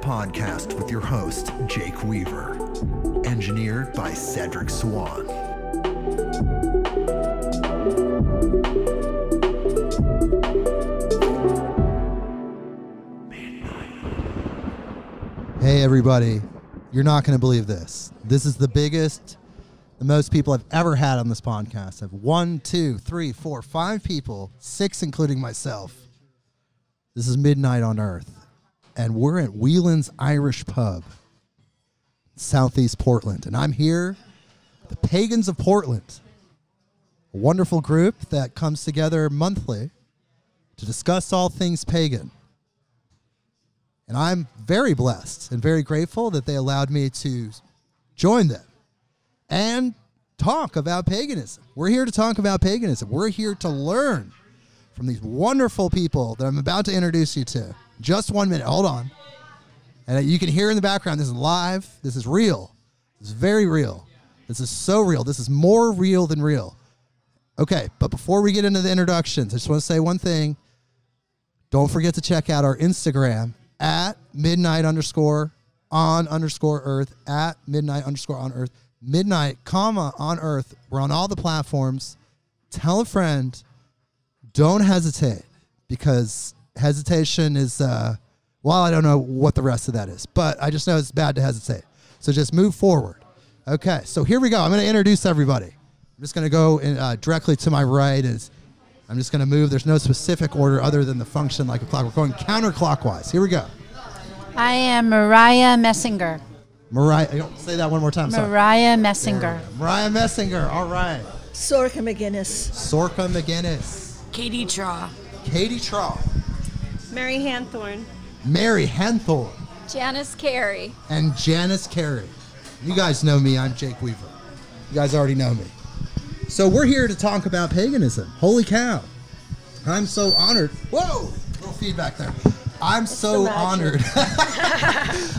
Podcast with your host, Jake Weaver. Engineered by Cedric Swan. Hey everybody, you're not going to believe this. This is the biggest, the most people I've ever had on this podcast. I have 1, 2, 3, 4, 5 people, 6 including myself. This is Midnight on Earth. And we're at Whelan's Irish Pub, Southeast Portland. And I'm here, the Pagans of Portland, a wonderful group that comes together monthly to discuss all things pagan. And I'm very blessed and very grateful that they allowed me to join them and talk about paganism. We're here to talk about paganism. We're here to learn from these wonderful people that I'm about to introduce you to. Just 1 minute. Hold on. And you can hear in the background, this is live. This is real. This is very real. This is so real. This is more real than real. Okay, but before we get into the introductions, I just want to say one thing. Don't forget to check out our Instagram at midnight_on_earth, at midnight_on_earth, midnight, on earth. We're on all the platforms. Tell a friend. Don't hesitate, because hesitation is, well, I don't know what the rest of that is, but I just know it's bad to hesitate. So just move forward. Okay, so here we go. I'm going to introduce everybody. I'm just going to go directly to my right. I'm just going to move. There's no specific order other than the function like a clock. We're going counterclockwise. Here we go. I am Mariah Messinger. Mariah, say that one more time. Mariah Messinger. Mariah Messinger. All right. Sorcha MacAonghais. Sorcha MacAonghais. Katie Traw. Katie Traw. Mary Hanthorn. Mary Hanthorn. Janice Carey. And Janice Carey. You guys know me. I'm Jake Weaver. You guys already know me. So we're here to talk about paganism. Holy cow. I'm so honored. Whoa! Little feedback there. I'm so honored.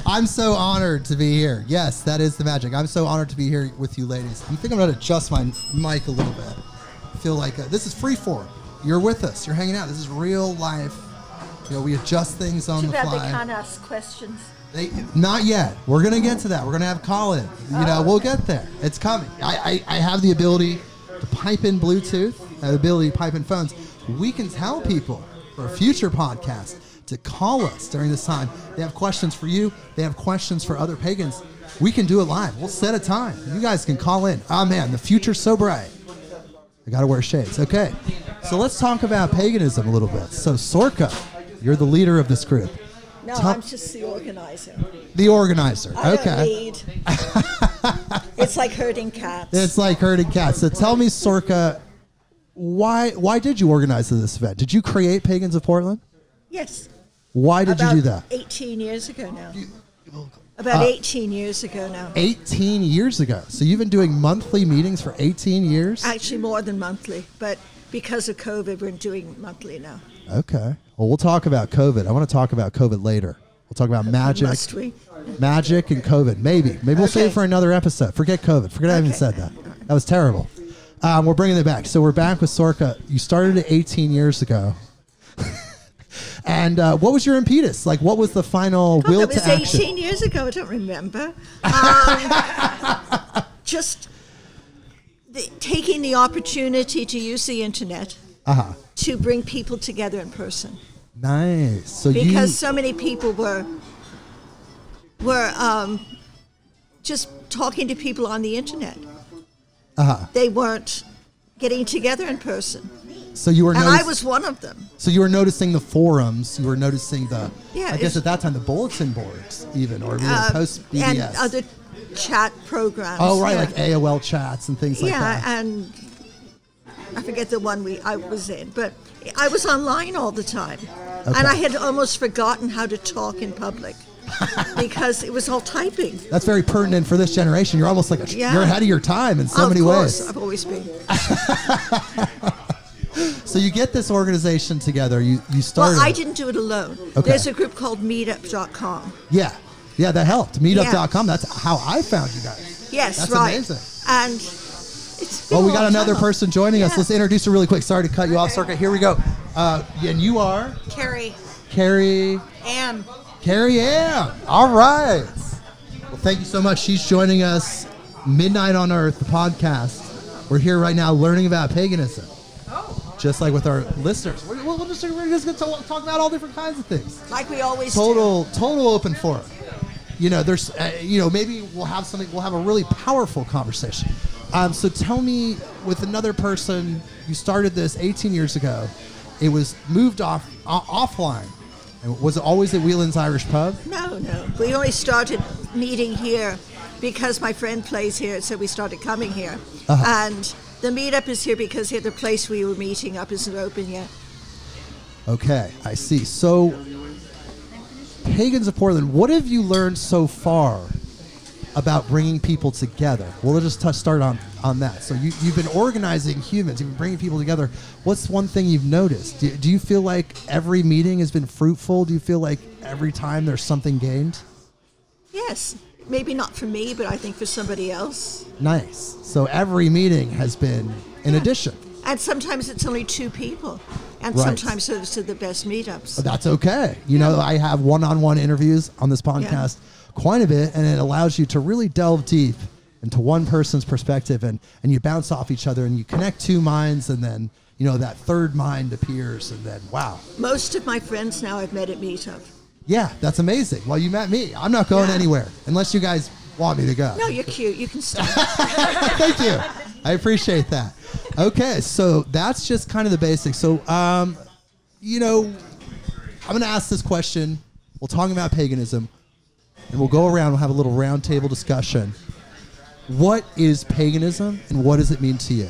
I'm so honored to be here. Yes, that is the magic. I'm so honored to be here with you ladies. I think I'm going to adjust my mic a little bit. I feel like this is free form. You're with us. You're hanging out. This is real life. You know, we adjust things on the fly. Too bad they can't ask questions. Not yet. We're going to get to that. We're going to have call-in. You know, we'll get there. It's coming. I have the ability to pipe in Bluetooth. I have the ability to pipe in phones. We can tell people for a future podcast to call us during this time. They have questions for you. They have questions for other pagans. We can do it live. We'll set a time. You guys can call in. Oh, man, the future's so bright. I got to wear shades. Okay. So let's talk about paganism a little bit. So Sorcha, you're the leader of this group. No, I'm just the organizer. The organizer. I okay. don't lead. It's like herding cats. It's like herding cats. So tell me, Sorcha, why did you organize this event? Did you create Pagans of Portland? Yes. Why did you do that? 18 years ago now. About 18 years ago now. 18 years ago. So you've been doing monthly meetings for 18 years? Actually, more than monthly. But because of COVID, we're doing monthly now. Okay. Well, we'll talk about COVID. I want to talk about COVID later. We'll talk about magic. Must we? Magic and COVID. Maybe we'll save it for another episode. Forget COVID. Forget I even said that. That was terrible. We're bringing it back. So we're back with Sorcha. You started it 18 years ago. And what was your impetus? Like, what was the final will to action? It was 18 years ago. I don't remember. Just taking the opportunity to use the internet to bring people together in person. Nice. So because so many people were just talking to people on the internet. They weren't getting together in person. So you were, and I was one of them. So you were noticing the forums. You were noticing the, I guess at that time, the bulletin boards, even, or post BBS. And other chat programs. Oh, right, like AOL chats and things like that. Yeah, and I forget the one I was in, but I was online all the time. Okay. And I had almost forgotten how to talk in public because it was all typing. That's very pertinent for this generation. You're almost like you're ahead of your time in so many ways. Of course, I've always been. So you get this organization together. You started. Well, I didn't do it alone. Okay. There's a group called Meetup.com. Yeah, that helped. Meetup.com. That's how I found you guys. Yes, that's right. Amazing. And it's been well, we a got long another time. person joining us. Let's introduce her really quick. Sorry to cut you off, Sorcha. Here we go. And you are Kari Ann. Ann. Kari Ann. All right. Well, thank you so much. She's joining us. Midnight on Earth, the podcast. We're here right now learning about paganism. Just like with our listeners. We're just going to talk about all different kinds of things. Like we always Total open forum. There's, maybe we'll have a really powerful conversation. So tell me, with another person, you started this 18 years ago. It was moved offline. And was it always at Whelan's Irish Pub? No. We only started meeting here because my friend plays here, so we started coming here. And the meetup is here because the place we were meeting up isn't open yet. Okay, I see. So, Pagans of Portland, what have you learned so far about bringing people together? We'll just start on that. So you've been organizing humans, you've been bringing people together. What's one thing you've noticed? Do you feel like every meeting has been fruitful? Do you feel like every time there's something gained? Yes. Maybe not for me, but I think for somebody else. Nice. So every meeting has been an addition. And sometimes it's only two people. And Right. sometimes those are the best meetups. That's okay. I have one-on-one interviews on this podcast quite a bit, and it allows you to really delve deep into one person's perspective, and you bounce off each other, and you connect two minds, and then, that third mind appears, and then, wow. Most of my friends now I've met at Meetup. Yeah, that's amazing. Well, you met me. I'm not going anywhere unless you guys want me to go. No, you're cute. You can stay. Thank you. I appreciate that. Okay, so that's just kind of the basics. So, I'm going to ask this question. We'll talk about paganism, and we'll go around. We'll have a little round table discussion. What is paganism, and what does it mean to you?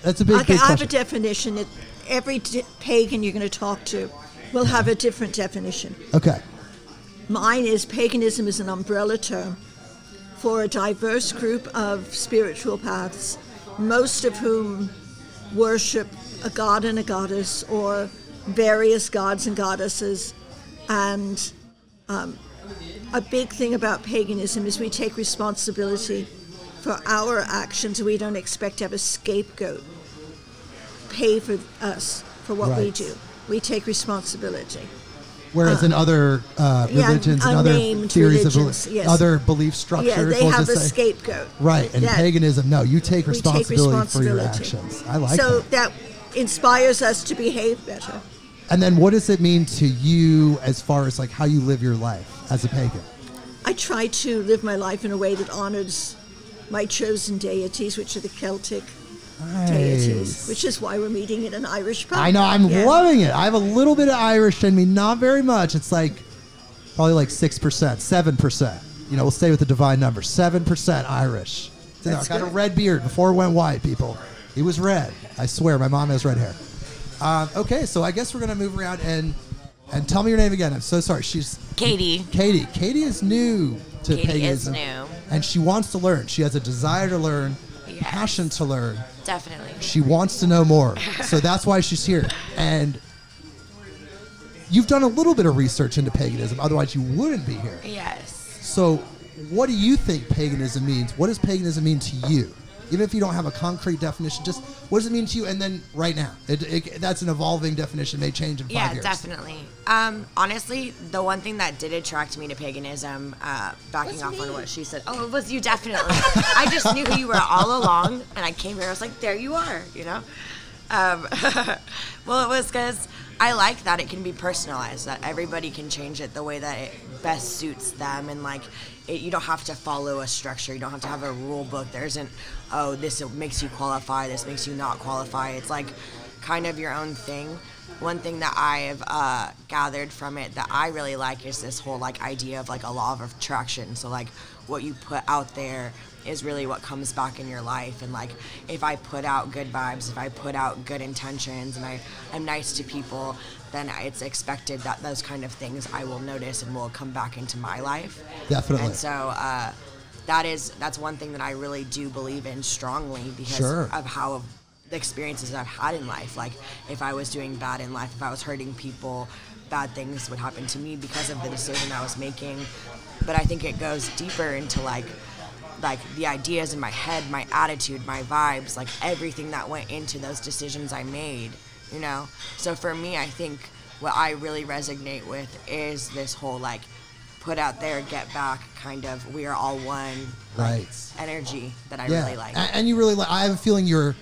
That's a big I question. have a definition. Every pagan you're going to talk to will have a different definition. Okay. Mine is paganism is an umbrella term for a diverse group of spiritual paths, most of whom worship a god and a goddess or various gods and goddesses. And a big thing about paganism is we take responsibility for our actions. We don't expect to have a scapegoat pay for us for what we do. We take responsibility. Whereas in other religions and other theories of other belief structures, they have a scapegoat. Right, and paganism, no, you take responsibility for your actions. I like that. So that inspires us to behave better. And then what does it mean to you as far as like how you live your life as a pagan? I try to live my life in a way that honors my chosen deities, which are the Celtic deities, which is why we're meeting in an Irish pub. I know, I'm loving it. I have a little bit of Irish in me, not very much. It's like probably like 6%, 7%. We'll stay with the divine number. 7% Irish. I got a red beard before it went white, people. He was red. I swear, my mom has red hair. Okay, so I guess we're going to move around and tell me your name again. I'm so sorry. She's Katie. Katie is new to paganism. Katie is new. And she wants to learn. She has a desire to learn, passion to learn. Definitely. She wants to know more. So that's why she's here. And you've done a little bit of research into paganism. Otherwise, you wouldn't be here. Yes. So what do you think paganism means? What does paganism mean to you? Even if you don't have a concrete definition, just what does it mean to you? And then right now, that's an evolving definition, may change in 5 years. Yeah, definitely. Honestly, the one thing that did attract me to paganism, backing off on what she said, it was you, definitely. I just knew who you were all along, and I came here, I was like, there you are, Well, it was because I like that it can be personalized, that everybody can change it the way that it best suits them, and you don't have to follow a structure. You don't have to have a rule book. There isn't, this makes you qualify, this makes you not qualify. It's like kind of your own thing. one thing that I've gathered from it that I really like is this whole like idea of like a law of attraction. So like what you put out there is really what comes back in your life. And like if I put out good vibes, if I put out good intentions, and I'm nice to people, then it's expected that those kind of things I will notice and will come back into my life. Definitely. And so that's one thing that I really do believe in strongly because of how the experiences I've had in life. Like if I was doing bad in life, if I was hurting people, bad things would happen to me because of the decision I was making. But I think it goes deeper into like the ideas in my head, my attitude, my vibes, like everything that went into those decisions I made, you know? So for me, I think what I really resonate with is this whole like put out there, get back kind of, we are all one energy that I really like. And you really like, I have a feeling you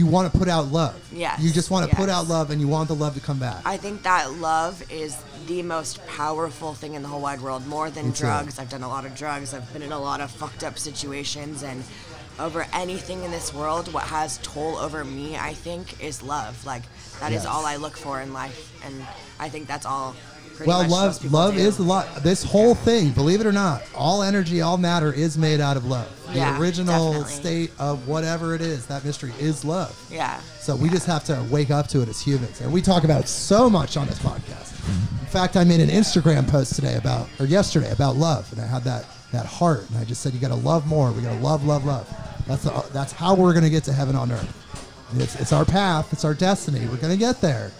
want to put out love. Yes. You just want to put out love and you want the love to come back. I think that love is the most powerful thing in the whole wide world, more than drugs. I've done a lot of drugs. I've been in a lot of fucked up situations, and over anything in this world, what has toll over me, I think, is love. Like that is all I look for in life, and I think that's all. Well, love is a lot. This whole thing, believe it or not, all energy, all matter is made out of love. The original state of whatever it is, that mystery is love. Yeah. So we just have to wake up to it as humans. And we talk about it so much on this podcast. In fact, I made an Instagram post yesterday about love. And I had that heart. And I just said, you got to love more. We got to love, love, love. That's how we're going to get to heaven on earth. And it's our path. It's our destiny. We're going to get there.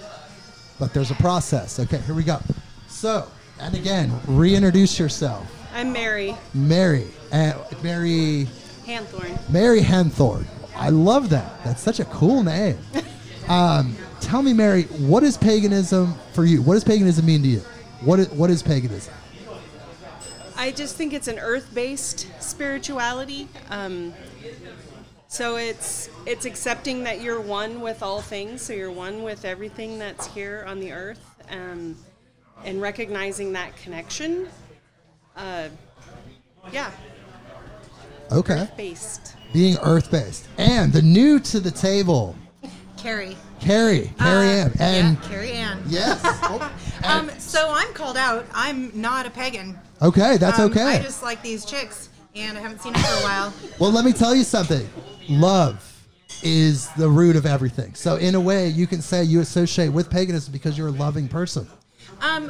But there's a process. Okay, here we go. So, and again, reintroduce yourself. I'm Mary. Mary Hanthorn. Mary Hanthorn. I love that. That's such a cool name. Tell me, Mary, what is paganism for you? What does paganism mean to you? What is paganism? I just think it's an earth-based spirituality. So it's accepting that you're one with all things. So you're one with everything that's here on the earth, and recognizing that connection. Okay. Earth-based. Being earth-based. And the new to the table. Kari Ann. And Kari Ann. Yes. So I'm called out. I'm not a pagan. Okay, that's okay. I just like these chicks, and I haven't seen them for a while. Well, let me tell you something. Love is the root of everything. So in a way, you can say you associate with paganism because you're a loving person.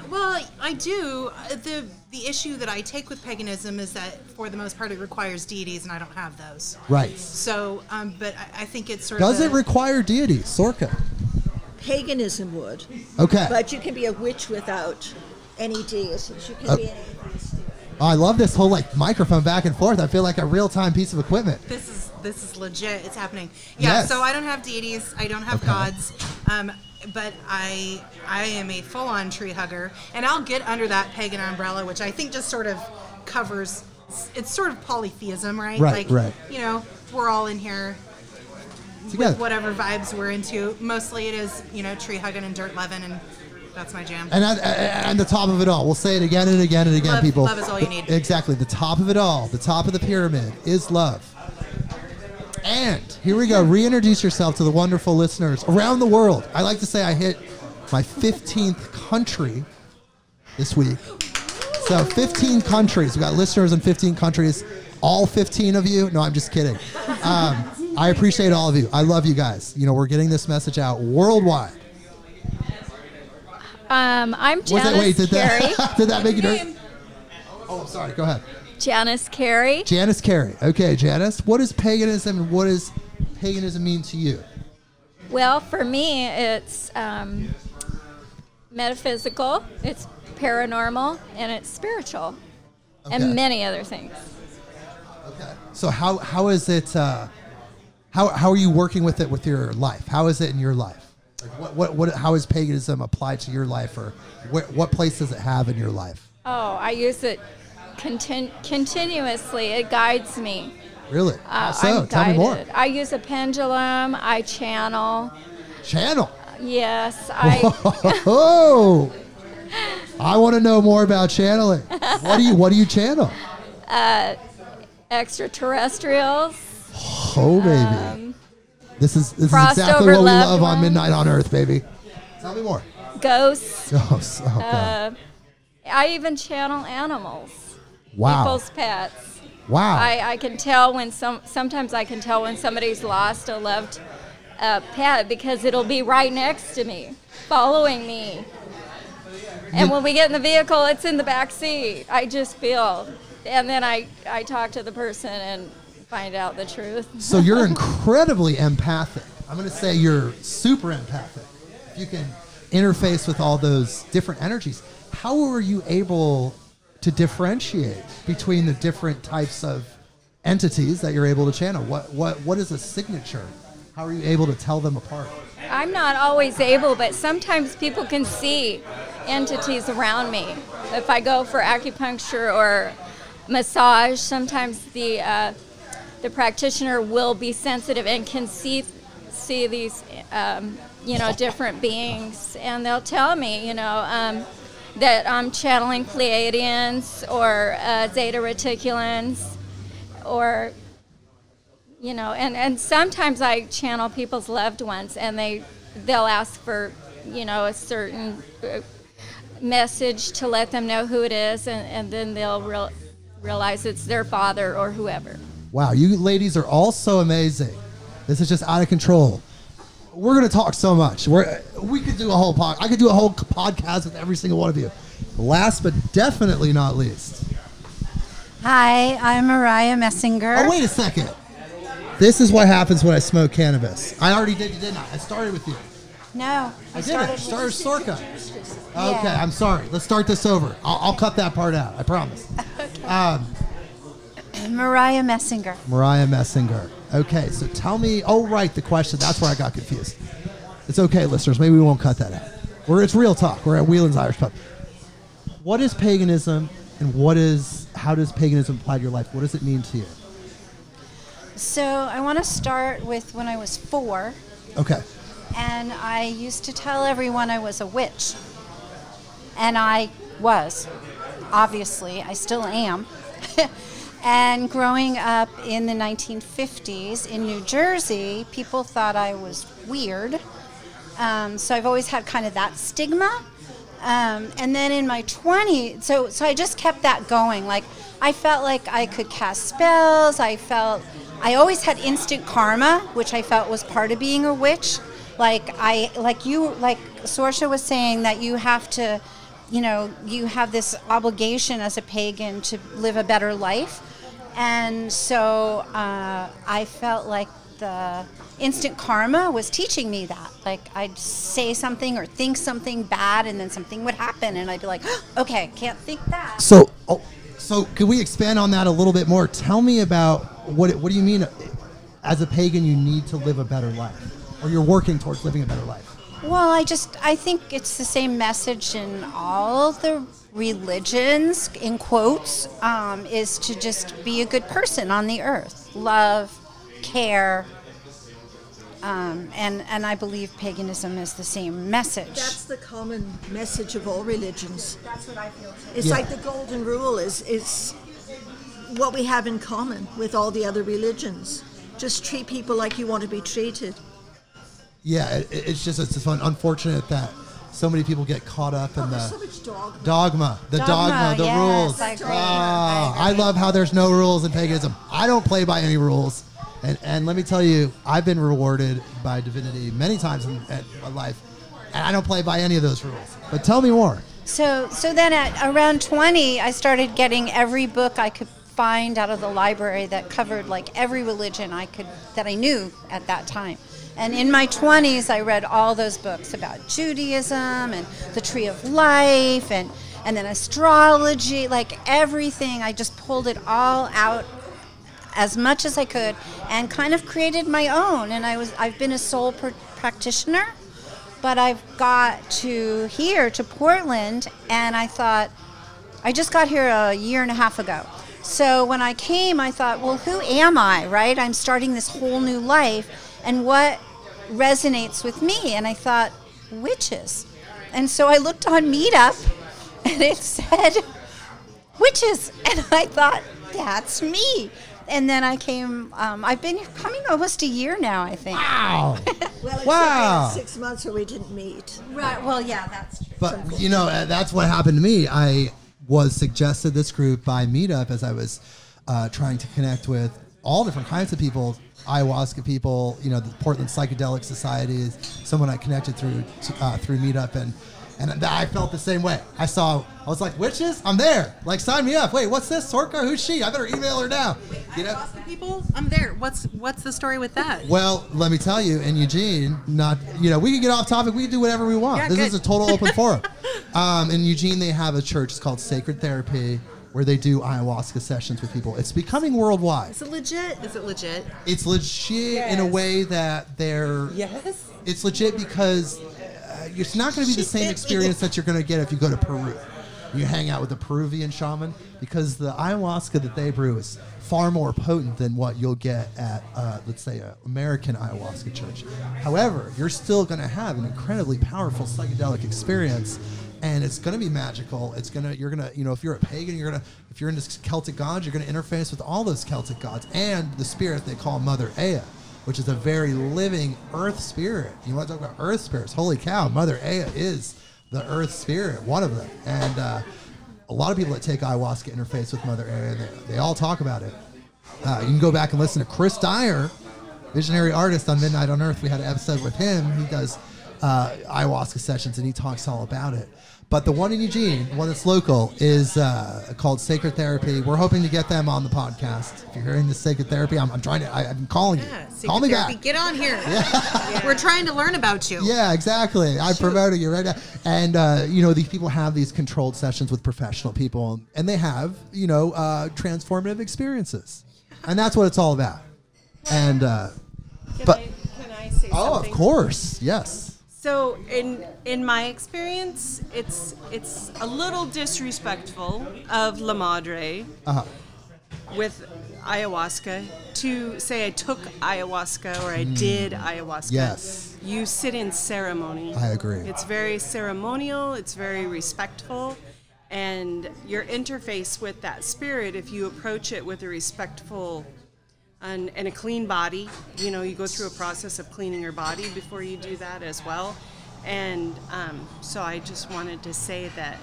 Well, I do. The issue that I take with paganism is that, for the most part, it requires deities, and I don't have those. Right. So, but I think it's sort Does of... it require deities? Sorcha. Paganism would. Okay. But you can be a witch without any deities. You can be an atheist. Oh, I love this whole microphone back and forth. I feel like a real-time piece of equipment. This is legit. It's happening. Yeah, Yes. So I don't have deities. I don't have gods. But I am a full-on tree hugger, and I'll get under that pagan umbrella, which I think just sort of covers. It's sort of polytheism, right? Right. You know, we're all in here Together. with whatever vibes we're into. Mostly it is, tree hugging and dirt loving, and that's my jam. And the top of it all, we'll say it again and again and again, Love, people. love is all you need. Exactly. The top of it all, the top of the pyramid is love. And here we go. Reintroduce yourself to the wonderful listeners around the world. I like to say I hit my 15th country this week. So 15 countries. We've got listeners in 15 countries. All 15 of you. No, I'm just kidding. I appreciate all of you. I love you guys. We're getting this message out worldwide. I'm Janice Carey. Did that make you nervous? Oh, I'm sorry. Go ahead. Janice Carey. Janice Carey. Okay, Janice. What is paganism, and what does paganism mean to you? Well, for me, it's metaphysical, it's paranormal, and it's spiritual, and many other things. Okay. So how is it? How are you working with it with your life? How is it in your life? Like how is paganism applied to your life, or what place does it have in your life? Oh, I use it continuously. It guides me. Really? So I'm tell me more. I use a pendulum. I channel. Channel? Yes. Oh! I want to know more about channeling. What do you channel? Extraterrestrials. Oh, baby. This is exactly what we love on Midnight on Earth, baby. Tell me more. Ghosts. Ghosts. Oh, God. I even channel animals. Wow. People's pets. Wow. I can tell when sometimes I can tell when somebody's lost a loved pet because it'll be right next to me, following me. And when we get in the vehicle, it's in the back seat. I just feel. And then I talk to the person and find out the truth. So you're incredibly empathic. I'm going to say you're super empathic. You can interface with all those different energies. How were you able to differentiate between the different types of entities that you're able to channel? What is a signature? How are you able to tell them apart? I'm not always able, but sometimes people can see entities around me. If I go for acupuncture or massage, sometimes the practitioner will be sensitive and can see these different beings, and they'll tell me that I'm channeling Pleiadians or Zeta Reticulans, or and sometimes I channel people's loved ones, and they'll ask for a certain message to let them know who it is, and then they'll realize it's their father or whoever. Wow, you ladies are all so amazing. This is just out of control. We're going to talk so much. We could do a whole I could do a whole podcast with every single one of you. Last but definitely not least. Hi, I'm Mariah Messinger. Oh, wait a second. This is what happens when I smoke cannabis. I already did, didn't I? I started with you. No. I didn't. I started with Sorcha. Okay, I'm sorry. Let's start this over. I'll cut that part out. I promise. Okay. Mariah Messinger. Mariah Messinger. Okay, so tell me. Oh, right, the question. That's where I got confused. It's okay, listeners. Maybe we won't cut that out. It's real talk. We're at Whelan's Irish Pub. What is paganism, and how does paganism apply to your life? What does it mean to you? So I want to start with when I was 4. Okay. And I used to tell everyone I was a witch. And I was. Obviously, I still am. And growing up in the 1950s in New Jersey, people thought I was weird. So I've always had kind of that stigma. And then in my 20s, so I just kept that going. Like, I felt like I could cast spells. I always had instant karma, which I felt was part of being a witch. Like Sorcha was saying, that you have to, you have this obligation as a pagan to live a better life. And so I felt like the instant karma was teaching me that. Like, I'd say something or think something bad, and then something would happen, and I'd be like, oh, okay, can't think that. So could we expand on that a little bit more? Tell me about what do you mean as a pagan you need to live a better life, or you're working towards living a better life? Well, I think it's the same message in all the religions, in quotes, is to just be a good person on the earth. Love, care, and I believe paganism is the same message. That's the common message of all religions. That's what I feel too. It's like the golden rule is what we have in common with all the other religions. Just treat people like you want to be treated. Yeah, it's unfortunate that so many people get caught up in so much dogma. The yes, rules. I agree. I love how there's no rules in paganism. I don't play by any rules. And let me tell you, I've been rewarded by divinity many times in my life, and I don't play by any of those rules. But tell me more. So then at around 20, I started getting every book I could find out of the library that covered like every religion that I knew at that time. And in my 20s, I read all those books about Judaism and the Tree of Life and then astrology, like everything. I just pulled it all out as much as I could and kind of created my own. And I've been a soul practitioner, but I've got to Portland, and I thought, I just got here a year and a half ago. So when I came, I thought, well, who am I, right? I'm starting this whole new life. And what resonates with me? And I thought, witches. And so I looked on Meetup, and it said, witches. And I thought, that's me. And then I came, I've been coming almost a year now, I think. Wow. Well, except Wow. 6 months where we didn't meet. Right, well, yeah, that's true. But, you know, that's what happened to me. I was suggested this group by Meetup as I was trying to connect with all different kinds of people, ayahuasca people, you know, the Portland Psychedelic Society is someone I connected through Meetup, and I felt the same way. I was like, witches? I'm there. Like, sign me up. Wait, what's this? Sorcha? Who's she? I better email her now. You know? Ayahuasca people, I'm there. What's the story with that? Well, let me tell you, in Eugene, we can get off topic. We can do whatever we want. Yeah, This good. is a total open forum. In Eugene, they have a church. It's called Sacred Therapy, where they do ayahuasca sessions with people. It's becoming worldwide. Is it legit? It's legit in a way that they're... Yes. It's legit because it's not going to be the same experience that you're going to get if you go to Peru. You hang out with a Peruvian shaman, because the ayahuasca that they brew is far more potent than what you'll get at, let's say, an American ayahuasca church. However, you're still going to have an incredibly powerful psychedelic experience, and it's going to be magical. You're going to, if you're a pagan, if you're into Celtic gods, you're going to interface with all those Celtic gods and the spirit they call Mother Ea, which is a very living earth spirit. You want to talk about earth spirits? Holy cow, Mother Ea is the earth spirit, one of them. And a lot of people that take ayahuasca interface with Mother Ea, and they all talk about it. You can go back and listen to Chris Dyer, visionary artist on Midnight on Earth. We had an episode with him. He does ayahuasca sessions, and he talks all about it. But the one in Eugene, the one that's local, is called Sacred Therapy. We're hoping to get them on the podcast. If you're hearing this Sacred Therapy, I'm calling you. Call me back. Get on here. Yeah. We're trying to learn about you. Yeah, exactly. I'm promoting you right now. And, these people have these controlled sessions with professional people, and they have, transformative experiences. And that's what it's all about. And, Can I say something? Oh, of course. Yes. So in my experience, it's a little disrespectful of La Madre with ayahuasca to say I took ayahuasca or I did ayahuasca. Yes. You sit in ceremony. I agree. It's very ceremonial, it's very respectful, and your interface with that spirit, if you approach it with a respectful and a clean body, you go through a process of cleaning your body before you do that as well. And so I just wanted to say that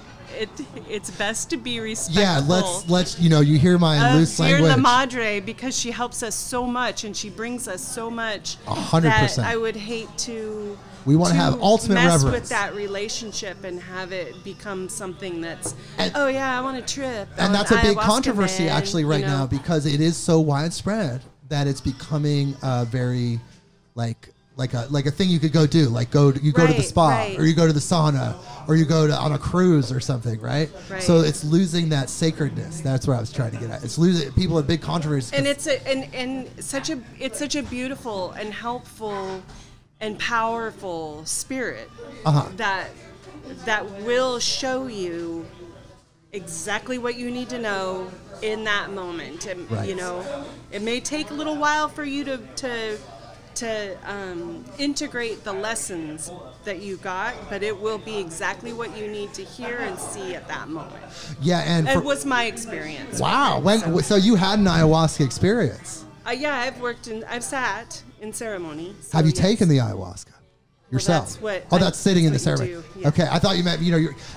it's best to be respectful. Yeah, let's you hear my loose language. Dear La Madre, because she helps us so much and she brings us so much 100%. that I would hate to We want to have ultimate mess reverence with that relationship and have it become something that's, I want to trip. And that's a big ayahuasca, controversy man, actually right now, because it is so widespread that it's becoming very like a thing you could go do. Like go to the spa, or you go to the sauna, or you go on a cruise or something, right? So it's losing that sacredness. That's what I was trying to get at. It's losing. People have big controversies. And it's such a beautiful and helpful and powerful spirit that will show you exactly what you need to know in that moment. And, it may take a little while for you to integrate the lessons that you got, but it will be exactly what you need to hear and see at that moment. Yeah, and it was my experience. Wow, so you had an ayahuasca experience? Yeah, I've sat in ceremony. So have you taken the ayahuasca yourself? That's sitting in the ceremony. Yeah. Okay, I thought you meant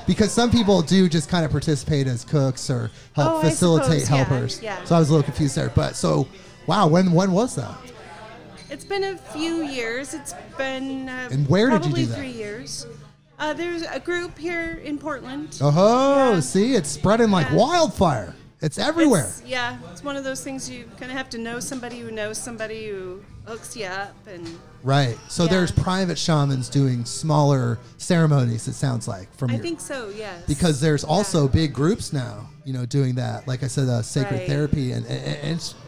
because some people do just kind of participate as cooks or help facilitate helpers. Yeah. So I was a little confused there. But so, wow, when was that? It's been a few years. It's been and where did you do that? Probably 3 years. There's a group here in Portland. See, it's spreading like wildfire. It's everywhere. It's one of those things you kind of have to know somebody who hooks you up. Right. So there's private shamans doing smaller ceremonies, it sounds like. I think so, yes. Because there's also big groups now, doing that. Like I said, Sacred Therapy, and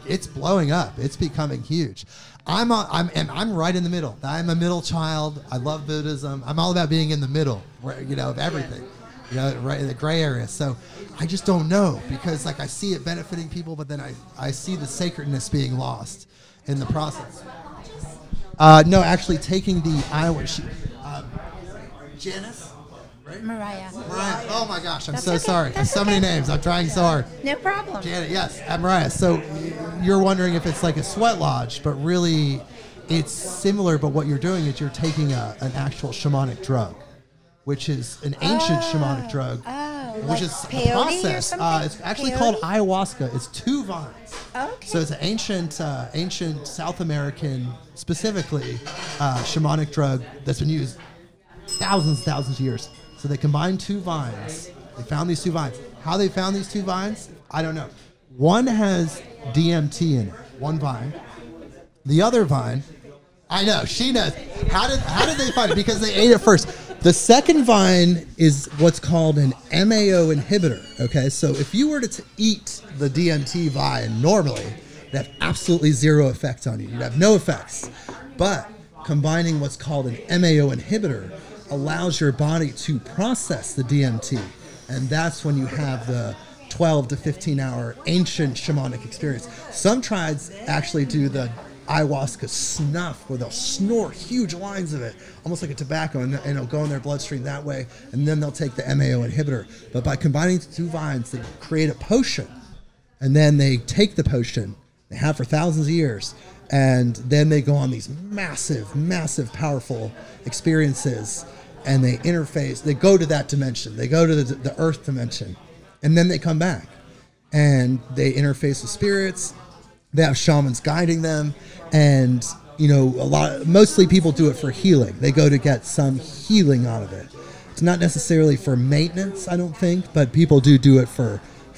it's blowing up. It's becoming huge. I'm right in the middle. I'm a middle child. I love Buddhism. I'm all about being in the middle, of everything. Right in the gray area. So I just don't know, because I see it benefiting people, but then I see the sacredness being lost in the process. No, actually taking the ayahuasca. Janice? Right? Mariah. Oh, Oh my gosh, I'm so sorry. There's so many names. I'm trying so hard. No problem. Janet, yes, Mariah. So you're wondering if it's like a sweat lodge, but really it's similar, but what you're doing is you're taking an actual shamanic drug, which is an ancient shamanic drug, which is a process. It's actually called ayahuasca. It's 2 vines. Okay. So it's an ancient South American, specifically, shamanic drug that's been used thousands of years. So they combined 2 vines. They found these 2 vines. How they found these 2 vines, I don't know. One has DMT in it, one vine. The other vine, I know, she knows. How did they find it? Because they ate it first. The second vine is what's called an MAO inhibitor. Okay, so if you were to eat the DMT vine normally, it'd have absolutely 0 effect on you. You'd have no effects. But combining what's called an MAO inhibitor allows your body to process the DMT. And that's when you have the 12 to 15 hour ancient shamanic experience. Some tribes actually do the ayahuasca snuff, where they'll snort huge lines of it, almost like a tobacco, and it'll go in their bloodstream that way, and then they'll take the MAO inhibitor. But by combining the 2 vines, they create a potion, and then they take the potion, they have for thousands of years, and then they go on these massive, powerful experiences, and they interface, they go to that dimension, they go to the earth dimension, and then they come back, and they interface with spirits. They have shamans guiding them, and mostly people do it for healing. They go to get some healing out of it. It's not necessarily for maintenance, I don't think, but people do it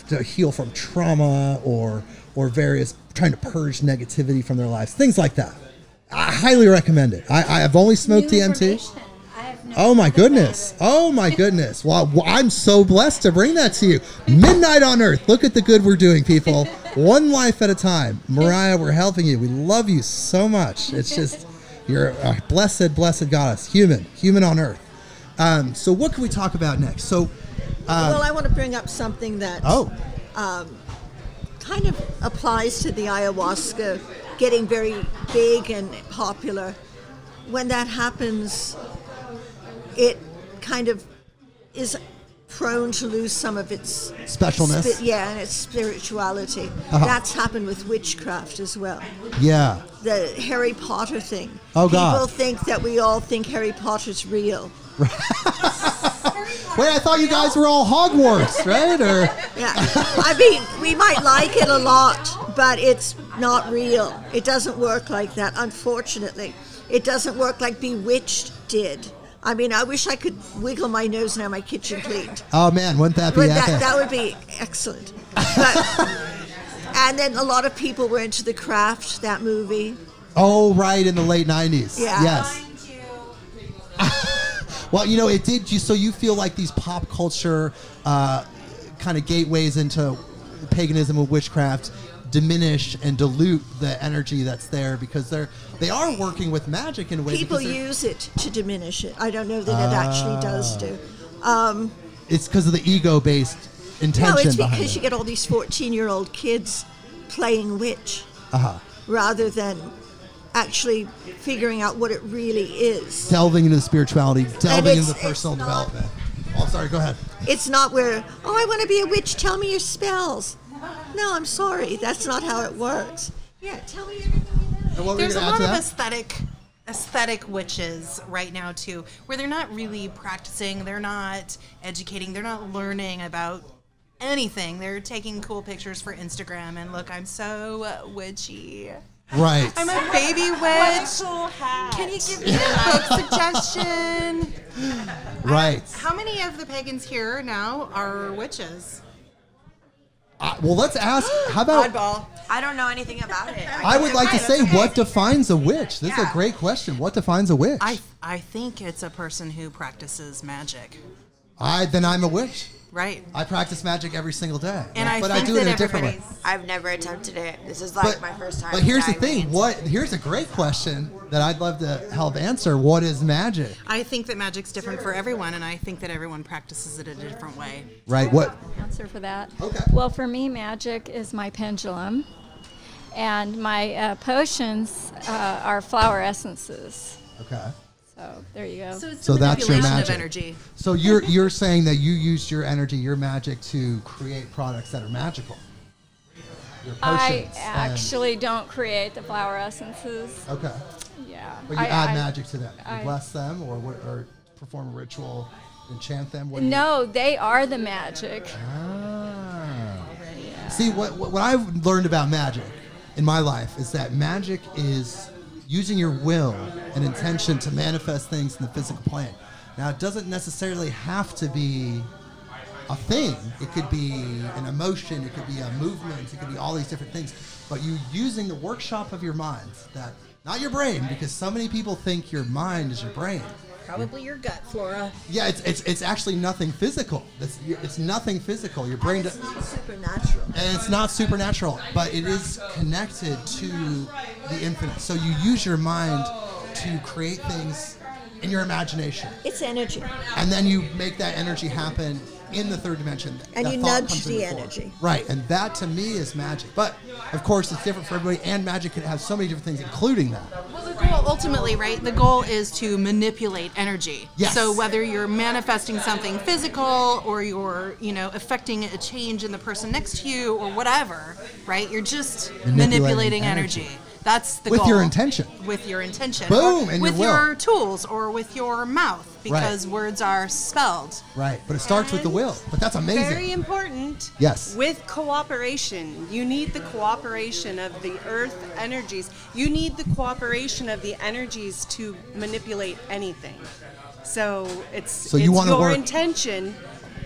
to heal from trauma or various, trying to purge negativity from their lives, things like that. I highly recommend it. I've only smoked DMT. Oh my goodness. Well, I'm so blessed to bring that to you. Midnight on Earth. Look at the good we're doing, people. One life at a time. Mariah, we're helping you. We love you so much. It's just, you're a blessed goddess. Human on Earth. So what can we talk about next? So, well, I want to bring up something that kind of applies to the ayahuasca getting very big and popular. When that happens, it kind of is prone to lose some of its specialness. And its spirituality. That's happened with witchcraft as well. Yeah. The Harry Potter thing. Oh, God. People think that we all think Harry Potter's real. Wait, I thought you guys were all Hogwarts, right? Or yeah. I mean, we might like it a lot, but it's not real. It doesn't work like that, unfortunately. It doesn't work like Bewitched did. I mean, I wish I could wiggle my nose and have my kitchen cleaned. Oh, man, wouldn't that be epic? That would be excellent. But, and then a lot of people were into The Craft, that movie. Oh, right, in the late 90s. Yeah. Yes. Well, it did. So you feel like these pop culture kind of gateways into paganism and witchcraft diminish and dilute the energy that's there, because they are working with magic in a way. People use it to diminish it. I don't know that it actually does do. It's because of the ego-based intention. No, it's behind because you get all these 14-year-old kids playing witch rather than actually figuring out what it really is. Delving into the spirituality, delving into personal development. Oh, sorry, go ahead. It's not where, I want to be a witch, tell me your spells. No, I'm sorry. That's not how it works. Yeah, tell me everything you know. There's a lot of aesthetic witches right now, too, where they're not really practicing, they're not educating, they're not learning about anything. They're taking cool pictures for Instagram, and look, I'm so witchy. Right. I'm a baby witch. Can you give me a book suggestion? Right. How many of the pagans here now are witches? Well, let's ask. How about? Oddball. I don't know anything about it. I would like to say, what defines a witch? This is a great question. What defines a witch? I think it's a person who practices magic. Then I'm a witch. Right. I practice magic every single day. And but I do it in a different way. I've never attempted it. This is like my first time. But here's the thing. Here's a great question that I'd love to help answer. What is magic? I think that magic's different for everyone, and I think that everyone practices it in a different way. Right. What? Answer for that. Okay. Well, for me, magic is my pendulum, and my potions are flower essences. Okay. So there you go. So it's So the that's your manipulation magic. of energy. So you're saying that you used your energy, your magic, to create products that are magical. Your I potions actually don't create the flower essences. okay. Yeah. But you add magic to them. You I- bless them, or perform a ritual, enchant them. What do you- No, they are the magic. Ah. See, what I've learned about magic in my life is that magic is using your will and intention to manifest things in the physical plane. Now, it doesn't necessarily have to be a thing. It could be an emotion. It could be a movement. It could be all these different things. But you using the workshop of your mind, that not your brain, because so many people think your mind is your brain. Probably your gut flora. Yeah, it's actually nothing physical. It's nothing physical. Your brain. It's not supernatural. And it's not supernatural, but it is connected to the infinite. So you use your mind to create things in your imagination. It's energy. And then you make that energy happen in the third dimension. And That you thought nudge comes the into form. energy. Right, and that to me is magic. But, of course, it's different for everybody, and magic can have so many different things, including that. Well, the goal ultimately, right? The goal is to manipulate energy. Yes. So whether you're manifesting something physical or you're, affecting a change in the person next to you or whatever, right? You're just manipulating energy. That's the goal. With your intention. With your intention. Boom, Or and with your will. your tools or with your mouth, because words are spelled. Right, but it starts with the will. But that's amazing. Very important. Yes. With cooperation. You need the cooperation of the earth energies. You need the cooperation of the energies to manipulate anything. So it's you wanna your work- intention,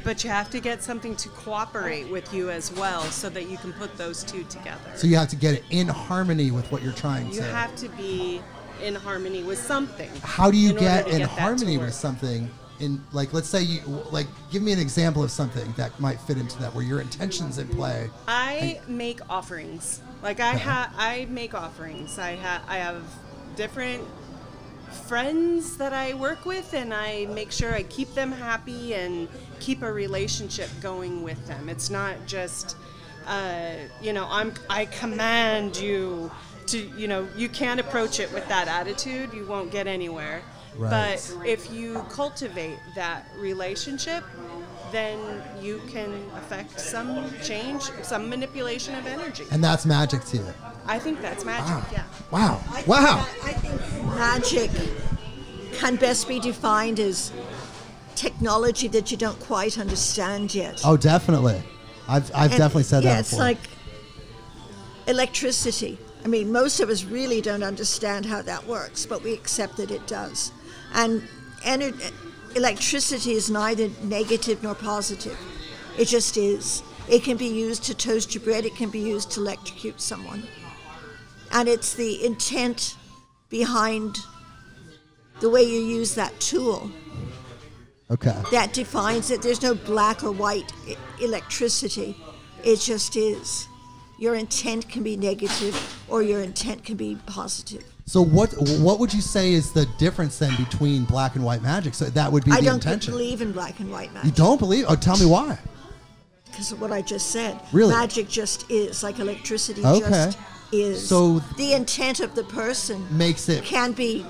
but you have to get something to cooperate with you as well so that you can put those two together. So you have to get it in harmony with what you're trying You to. have to be in harmony with something. How do you in order get to in get that to harmony work. with something? In, like, let's say give me an example of something that might fit into that, where your intention's in play. I make offerings. Like I make offerings. I have different friends that I work with, and I make sure I keep them happy and keep a relationship going with them. It's not just, I command you to, you can't approach it with that attitude. You won't get anywhere. Right. But if you cultivate that relationship, then you can affect some change, some manipulation of energy. And that's magic to you. I think that's magic, yeah. Wow. I think magic can best be defined as technology that you don't quite understand yet. Oh, definitely. I've definitely said that Yeah, before. it's like electricity. I mean, most of us really don't understand how that works, but we accept that it does. And electricity is neither negative nor positive. It just is. It can be used to toast your bread. It can be used to electrocute someone. And it's the intent behind the way you use that tool Okay. that defines it. There's no black or white electricity. It just is. Your intent can be negative or your intent can be positive. So what would you say is the difference then between black and white magic? So that would be I the don't intention. believe in black and white You magic don't believe? Oh, tell me why. because of what I just said. Really? Magic just is, like electricity Okay. just is. So the intent of the person makes it. can be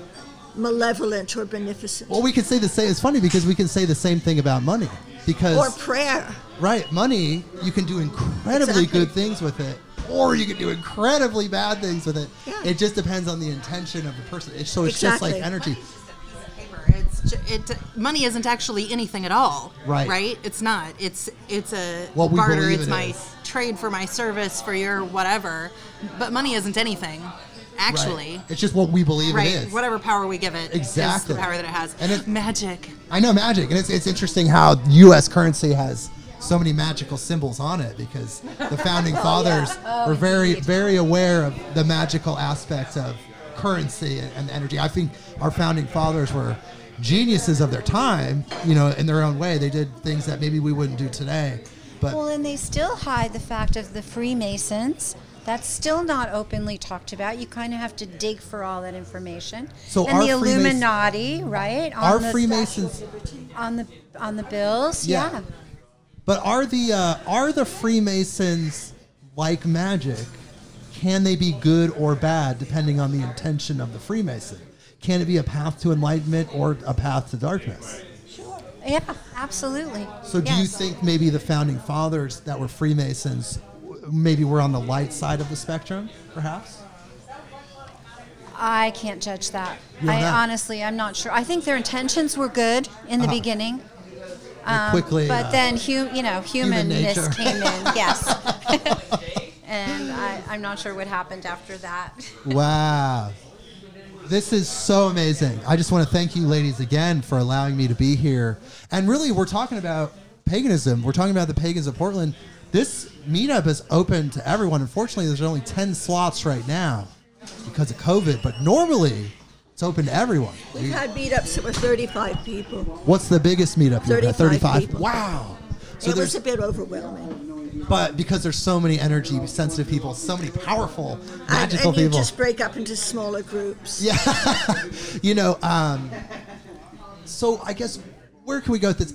malevolent or beneficent. Well, we can say the same. It's funny because we can say the same thing about money. Because Or prayer. right, money, you can do incredibly Exactly. good things with it, or you can do incredibly bad things with it. Yeah. It just depends on the intention of the person. So it's just like Exactly. energy. Money isn't actually anything at all. Right. Right? It's not. It's a What we barter. believe It's it my is. trade for my service for your whatever. But money isn't anything, actually. Right. It's just what we believe Right. it is. Whatever power we give it Exactly. is the power that it has. And it- magic. I know magic, and it's interesting how U.S. currency has so many magical symbols on it because the founding fathers were very, very aware of the magical aspect of currency and energy. I think our founding fathers were geniuses of their time, in their own way. They did things that maybe we wouldn't do today. But Well, and they still hide the fact of the Freemasons. That's still not openly talked about. You kind of have to dig for all that information. So and are the Freemasons- Illuminati, right? are the Freemasons? on the bills? Yeah. But are the Freemasons like magic? Can they be good or bad depending on the intention of the Freemason? can it be a path to enlightenment or a path to darkness? Sure. Yeah, absolutely. So do you think maybe the founding fathers that were Freemasons maybe were on the light side of the spectrum, perhaps? I can't judge that. Honestly, I'm not sure. I think their intentions were good in the beginning. Quickly, but then, humanness came in, yes. And I'm not sure what happened after that. Wow. This is so amazing. I just want to thank you ladies again for allowing me to be here. And really, we're talking about paganism. We're talking about the Pagans of Portland. This meetup is open to everyone. Unfortunately, there's only 10 slots right now because of COVID, but normally it's open to everyone. We've had meetups that were 35 people. What's the biggest meetup you've had? 35 people. Wow. So it was a bit overwhelming. But because there's so many energy sensitive people, so many powerful, magical and you people. just break up into smaller groups. Yeah. So I guess where can we go with this?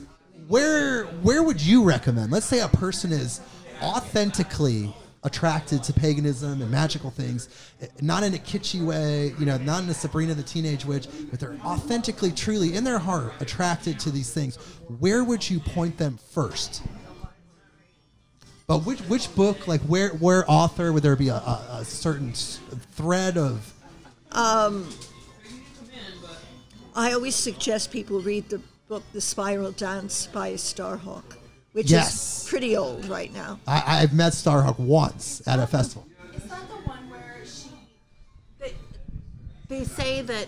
Where would you recommend? Let's say a person is authentically attracted to paganism and magical things, not in a kitschy way, not in a Sabrina the Teenage Witch, but they're authentically, truly, in their heart, attracted to these things. Where would you point them first? But which book, like where author, would there be a certain thread of? I always suggest people read the book The Spiral Dance by Starhawk, which is pretty old right now. I've met Starhawk once at a festival. Is that the one where they say that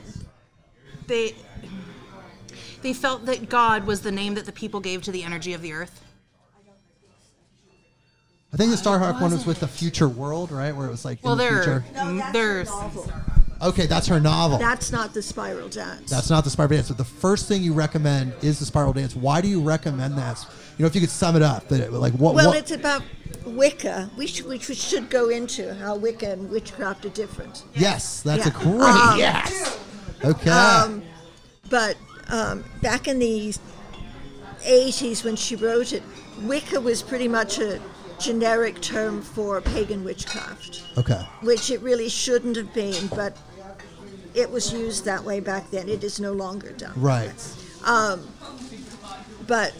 they felt that God was the name that the people gave to the energy of the earth? I think the Starhawk one was with the future world, right? Where it was like in the future. There's novel. Okay, that's her novel. That's not The Spiral Dance. That's not The Spiral Dance. But the first thing you recommend is The Spiral Dance. Why do you recommend that? If you could sum it up, it's about Wicca. We should go into how Wicca and witchcraft are different. Yes, that's a great yes. Okay. But back in the 80s when she wrote it, Wicca was pretty much a generic term for pagan witchcraft. Okay. Which it really shouldn't have been, but it was used that way back then. It is no longer done. Right. But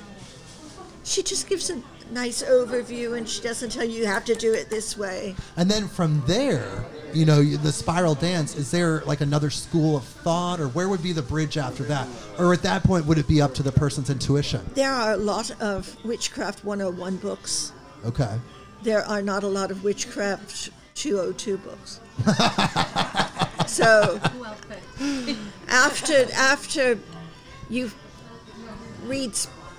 she just gives a nice overview, and she doesn't tell you have to do it this way. And then from there, the Spiral Dance, is there like another school of thought, or where would be the bridge after that? Or at that point, would it be up to the person's intuition? There are a lot of Witchcraft 101 books. Okay. There are not a lot of Witchcraft 202 books. So after you read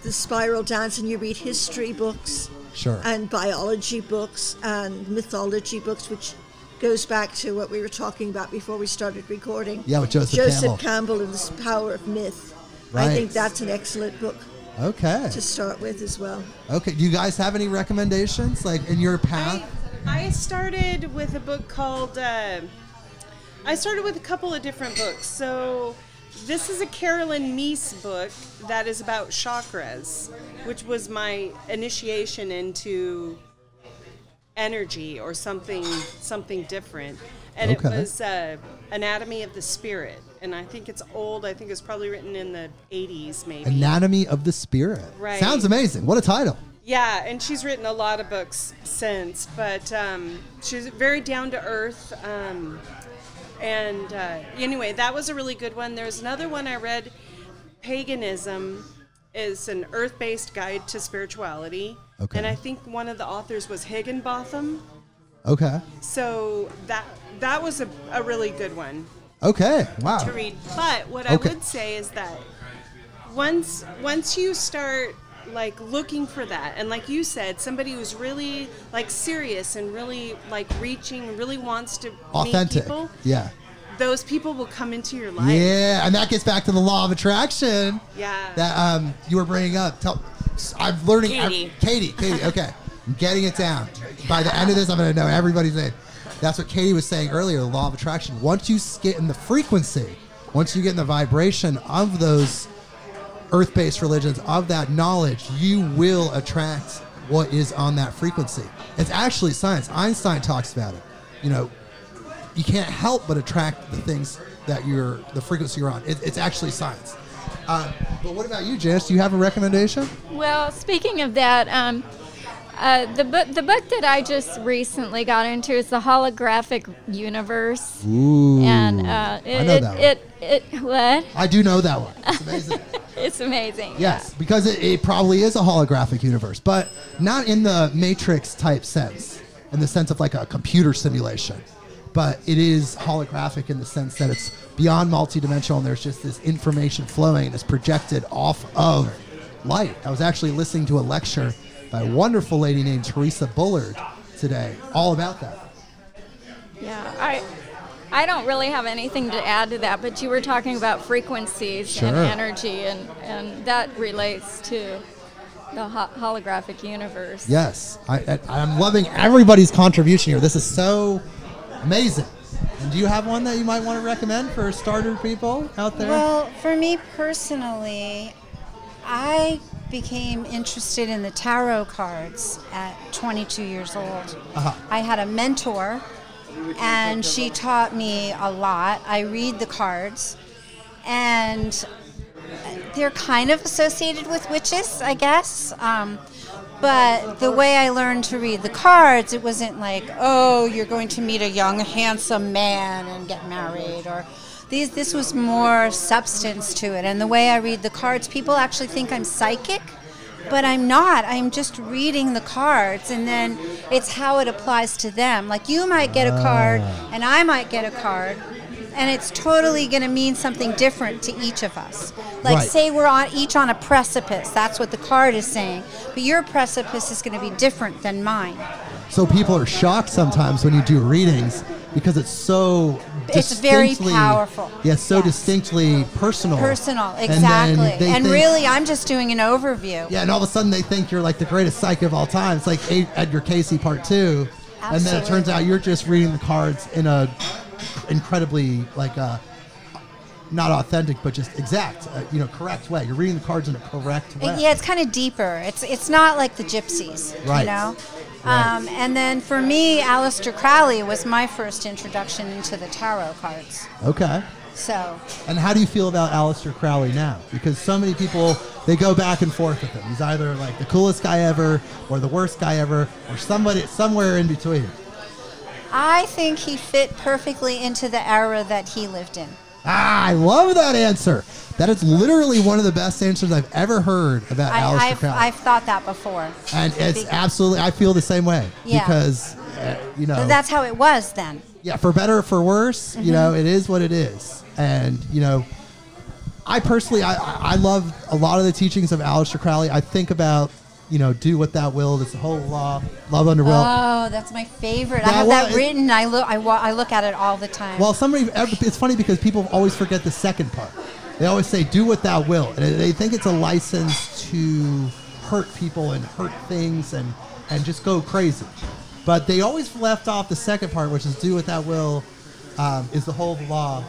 The Spiral Dance and you read history books, and biology books and mythology books, which goes back to what we were talking about before we started recording. Yeah, with Joseph Campbell and the Power of Myth. Right. I think that's an excellent book. Okay. To start with as well. Okay. Do you guys have any recommendations, like in your path? I started with a book called. I started with a couple of different books. So, this is a Carolyn Meese book that is about chakras, which was my initiation into energy or something different. And it was Anatomy of the Spirit. And I think it's old. I think it's probably written in the 80s, maybe. Anatomy of the Spirit. Right. Sounds amazing. What a title. Yeah, and she's written a lot of books since. But she's very down to earth. Anyway, that was a really good one. There's another one I read. Paganism is an earth-based guide to spirituality. Okay. And I think one of the authors was Higginbotham. Okay. So that was a really good one. Okay, wow. To read. But what I would say is that once you start like looking for that, and like you said, somebody who's really like serious and really like reaching and really wants to authentic. Meet people, those people will come into your life. Yeah, and that gets back to the law of attraction. Yeah. That you were bringing up. I'm learning. Katie. Okay, I'm getting it down. By the end of this, I'm going to know everybody's name. That's what Katie was saying earlier, the law of attraction. Once you get in the frequency, once you get in the vibration of those earth-based religions, of that knowledge, you will attract what is on that frequency. It's actually science. Einstein talks about it. You can't help but attract the things the frequency you're on. It's actually science. But what about you, Janice? Do you have a recommendation? Well, speaking of that, the book that I just recently got into is the Holographic Universe. Ooh, and I know that one. What? I do know that one. It's amazing. It's amazing. Yes, yeah. because it probably is a holographic universe, but not in the Matrix type sense, in the sense of like a computer simulation. But it is holographic in the sense that it's beyond multidimensional, and there's just this information flowing and it's projected off of light. I was actually listening to a lecture by a wonderful lady named Teresa Bullard today, all about that. Yeah, I don't really have anything to add to that, but you were talking about frequencies and energy, and that relates to the holographic universe. Yes, I'm loving everybody's contribution here. This is so amazing. And do you have one that you might want to recommend for starter people out there? Well, for me personally, I became interested in the tarot cards at 22 years old. I had a mentor, and she taught me a lot. I read the cards, and they're kind of associated with witches, I guess. But the way I learned to read the cards, it wasn't like, oh, you're going to meet a young, handsome man and get married, or this was more substance to it. And the way I read the cards, people actually think I'm psychic, but I'm not. I'm just reading the cards, and then it's how it applies to them. Like, you might get a card, and I might get a card, and it's totally going to mean something different to each of us. Like, say we're each on a precipice. That's what the card is saying. But your precipice is going to be different than mine. So people are shocked sometimes when you do readings because it's so it's very powerful. Yeah, so distinctly personal. Personal, exactly. And really, I'm just doing an overview. Yeah, and all of a sudden they think you're like the greatest psychic of all time. It's like Edgar Cayce Part 2. Absolutely. And then it turns out you're just reading the cards in a incredibly, like, not authentic, but just exact, correct way. You're reading the cards in a correct way. Yeah, it's kind of deeper. It's not like the gypsies, you know? Right. And then for me, Aleister Crowley was my first introduction into the tarot cards. Okay. So. And how do you feel about Aleister Crowley now? Because so many people, they go back and forth with him. He's either like the coolest guy ever, or the worst guy ever, or somewhere in between. I think he fit perfectly into the era that he lived in. I love that answer. That is literally one of the best answers I've ever heard about Aleister Crowley. I've thought that before. And it's absolutely, I feel the same way. Yeah. Because, But that's how it was then. Yeah, for better or for worse, it is what it is. And, I personally, I love a lot of the teachings of Aleister Crowley. I think about, do what thou wilt. It's the whole law, love under will. Oh, that's my favorite. I have that written. I look at it all the time. Well, it's funny because people always forget the second part. They always say, do what thou wilt. And they think it's a license to hurt people and hurt things and just go crazy. But they always left off the second part, which is do what thou wilt, is the whole law,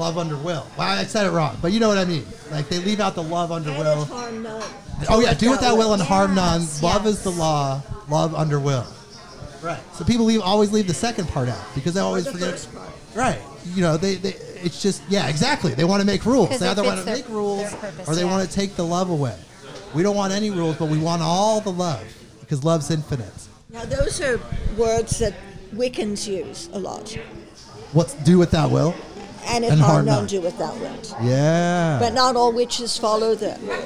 love under will. Well, I said it wrong, but you know what I mean. Like, they leave out the love under will. Harm none. Oh, yeah, do what thou will and harm none. Love is the law, love under will. Right. So people always leave the second part out because they always forget. First part. Right. It's just, exactly. They want to make rules. They either want to make rules or they want to take the love away. We don't want any rules, but we want all the love because love's infinite. Now, those are words that Wiccans use a lot. What's do what thou will? And if harm none, do what thou wilt. Yeah. But not all witches follow that rule.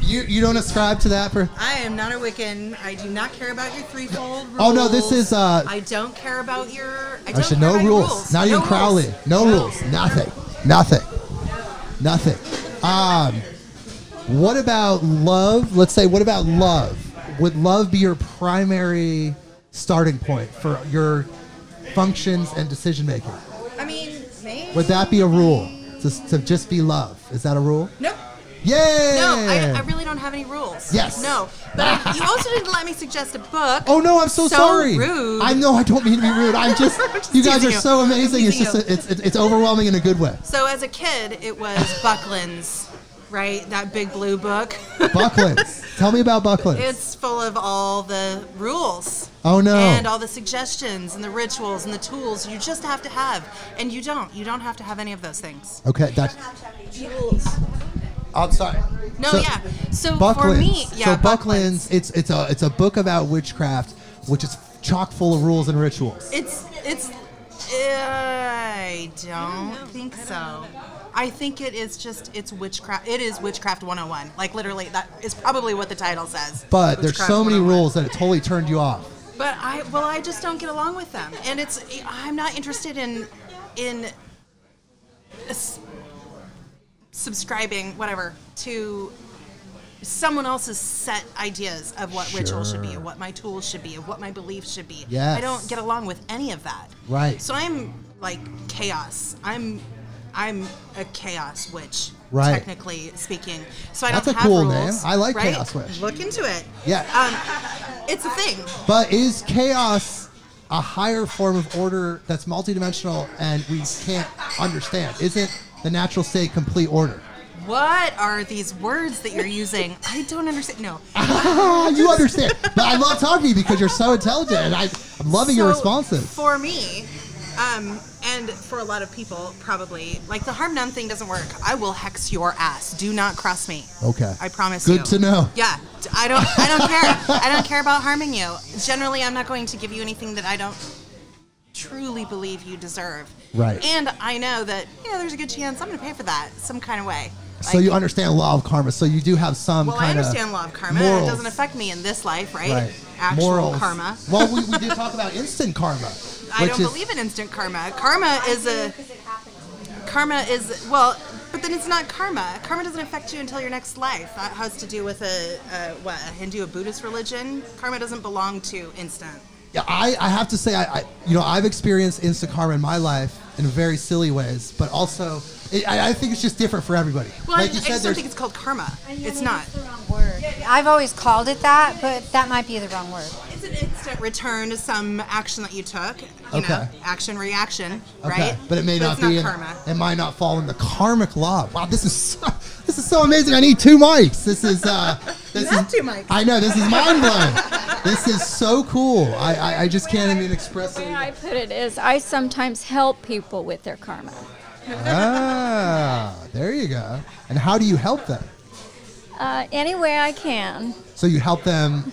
You don't ascribe to that? I am not a Wiccan. I do not care about your threefold rules. Oh, no, this is... I don't care about your... no rules. Not even Crowley. No rules. Nothing. What about love? Let's say, what about love? Would love be your primary starting point for your functions and decision making? I mean, maybe. Would that be a rule? To just be love? Is that a rule? Nope. Yay! No, I really don't have any rules. Yes. No. But you also didn't let me suggest a book. Oh, no, I'm so sorry. Rude. I know I don't mean to be rude. I'm just you guys are so amazing. It's just it's overwhelming in a good way. So as a kid, it was Buckland's, right? That big blue book. Buckland's. Tell me about Buckland's. It's full of all the rules. Oh, no. And all the suggestions and the rituals and the tools you just have to have. And you don't have to have any of those things. Okay, that's... I'm sorry. No, so, yeah. So Bucklands. For me, yeah, So Bucklands, it's a book about witchcraft, which is chock full of rules and rituals. I don't think so. I think it's witchcraft. It is Witchcraft 101. Like, literally, that is probably what the title says. But there's so many rules that it totally turned you off. But I just don't get along with them. And I'm not interested in subscribing, whatever, to someone else's set ideas of what ritual should be, of what my tools should be, of what my beliefs should be. Yes. I don't get along with any of that. Right. So I'm like chaos. I'm a chaos witch, right, technically speaking. So I That's don't a have cool rules, name. I like right? Chaos Witch. Look into it. Yeah. It's a thing. But is chaos a higher form of order that's multidimensional and we can't understand? Isn't the natural state complete order? What are these words that you're using? I don't understand. No. You understand. But I love talking to you because you're so intelligent, and I'm loving your responses. For me, and for a lot of people, probably, like, the harm none thing doesn't work. I will hex your ass. Do not cross me. Okay. I promise you. Good to know. Yeah. I don't care. I don't care about harming you. Generally, I'm not going to give you anything that I don't truly believe you deserve. Right. And I know that, there's a good chance I'm going to pay for that some kind of way. So you understand law of karma. So you do have some kind of I understand law of karma. Morals. It doesn't affect me in this life, right? Right. Actual Morals. karma. Well, we did talk about instant karma. I don't believe in instant karma. Karma is, but then it's not karma. Karma doesn't affect you until your next life. That has to do with a Hindu, a Buddhist religion. Karma doesn't belong to instant. Yeah, I have to say, I've experienced instant karma in my life in very silly ways, but also I think it's just different for everybody. Well, like you I said, just don't think it's called karma. It's not. That's the wrong word. I've always called it that, but that might be the wrong word. It's an instant return to some action that you took. You Okay. know, action, reaction, okay. right? But it may not it's be. Not karma. It might not fall in the karmic law. Wow, this is so amazing. I need 2 mics. This is. You have 2 mics. I know. This is mind blowing. This is so cool. I just can't even express it. The way I put it is, I sometimes help people with their karma. Ah, there you go. And how do you help them? Any way I can. So you help them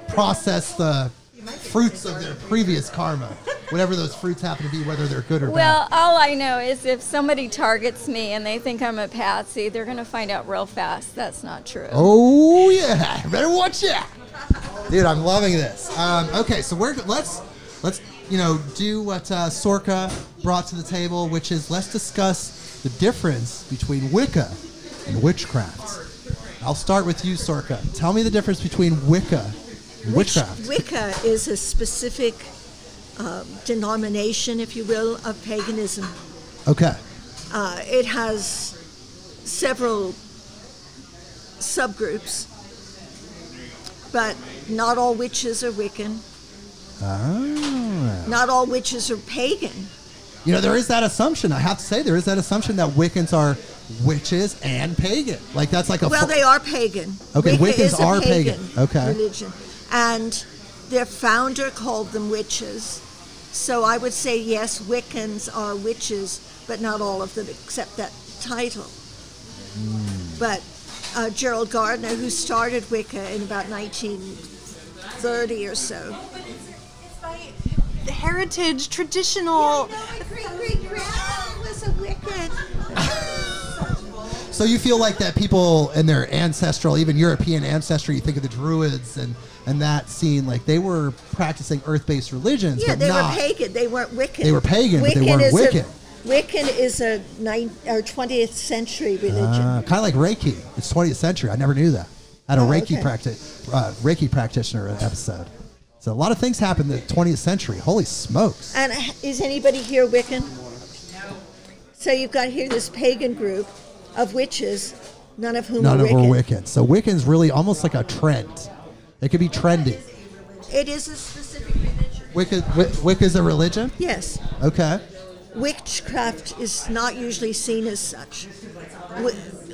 process the fruits of their previous karma, whatever those fruits happen to be, whether they're good or Well, bad. all I know is if somebody targets me and they think I'm a patsy, they're going to find out real fast that's not true. Oh yeah, better watch out, dude. I'm loving this. Okay, so let's do what Sorcha brought to the table, which is let's discuss the difference between Wicca and witchcraft. I'll start with you, Sorcha. Tell me the difference between Wicca and witchcraft. Wicca is a specific denomination, if you will, of paganism. Okay. It has several subgroups, but not all witches are Wiccan. Ah. Not all witches are pagan. There is that assumption. I have to say, there is that assumption that Wiccans are witches and pagan. Like, that's like a... Well, they are pagan. Okay, Wicca Wiccans is a are pagan. Okay. religion. And their founder called them witches. So I would say, yes, Wiccans are witches, but not all of them accept that title. But Gerald Gardner, who started Wicca in about 1930 or so. The heritage, traditional. My great-great-grandma was a Wiccan. So you feel like that people in their ancestral, even European ancestry, you think of the Druids and that scene, like they were practicing earth-based religions, Yeah, but they not. were pagan. They weren't Wiccan. They were pagan, but they weren't Wiccan. Wiccan is a 20th century religion. Kind of like Reiki. It's 20th century. I never knew that. I had a Reiki okay. Reiki practitioner episode. So a lot of things happened in the 20th century. Holy smokes. And is anybody here Wiccan? No. So you've got here this pagan group of witches, none of whom are Wiccan. None of them are Wiccan. So Wiccan's really almost like a trend. It could be trendy. It is a specific religion. Wicca's a religion? Yes. Okay. Witchcraft is not usually seen as such.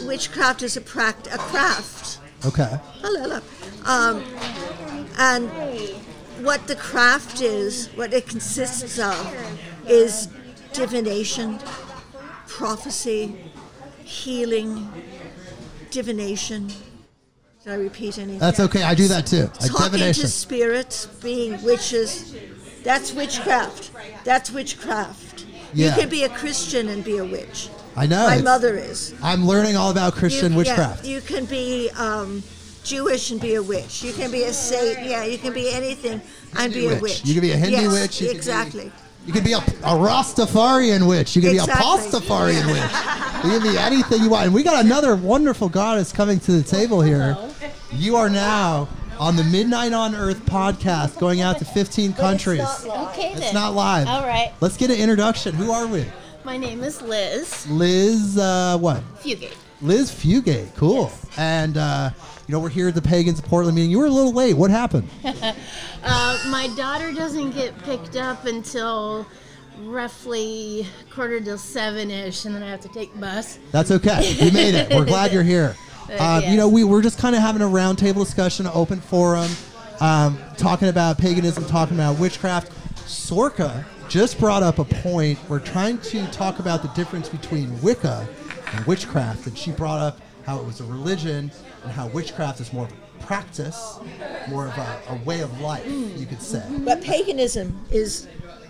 Witchcraft is a craft. Okay. Hello. And what the craft is, what it consists of, is divination, prophecy, healing, divination. Did I repeat anything? That's okay. I do that too. Like Talking divination. to spirits, being witches. That's witchcraft. That's witchcraft. Yeah. You can be a Christian and be a witch. I know. My mother is. I'm learning all about Christian witchcraft. Yeah, you can be Jewish and be a witch. You can be a saint. Yeah, you can be anything and be a witch. You can be a Hindu yes, witch. Exactly. You can be a Rastafarian witch. You can be a Exactly. Pastafarian witch. You can be anything you want. And we got another wonderful goddess coming to the table here. You are now on the Midnight on Earth podcast, going out to 15 countries. Okay, then. It's not live. All right. Let's get an introduction. Who are we? My name is Liz. Liz, what? Fugate. Liz Fugate. Cool. Yes. And, we're here at the Pagans of Portland meeting. You were a little late. What happened? My daughter doesn't get picked up until roughly 6:45-ish, and then I have to take the bus. That's okay. You made it. We're glad you're here. Yes. We're just kind of having a roundtable discussion, an open forum, talking about paganism, talking about witchcraft. Sorcha just brought up a point. We're trying to talk about the difference between Wicca and witchcraft, and she brought up how it was a religion and how witchcraft is more of a practice, more of a way of life, you could say. But paganism is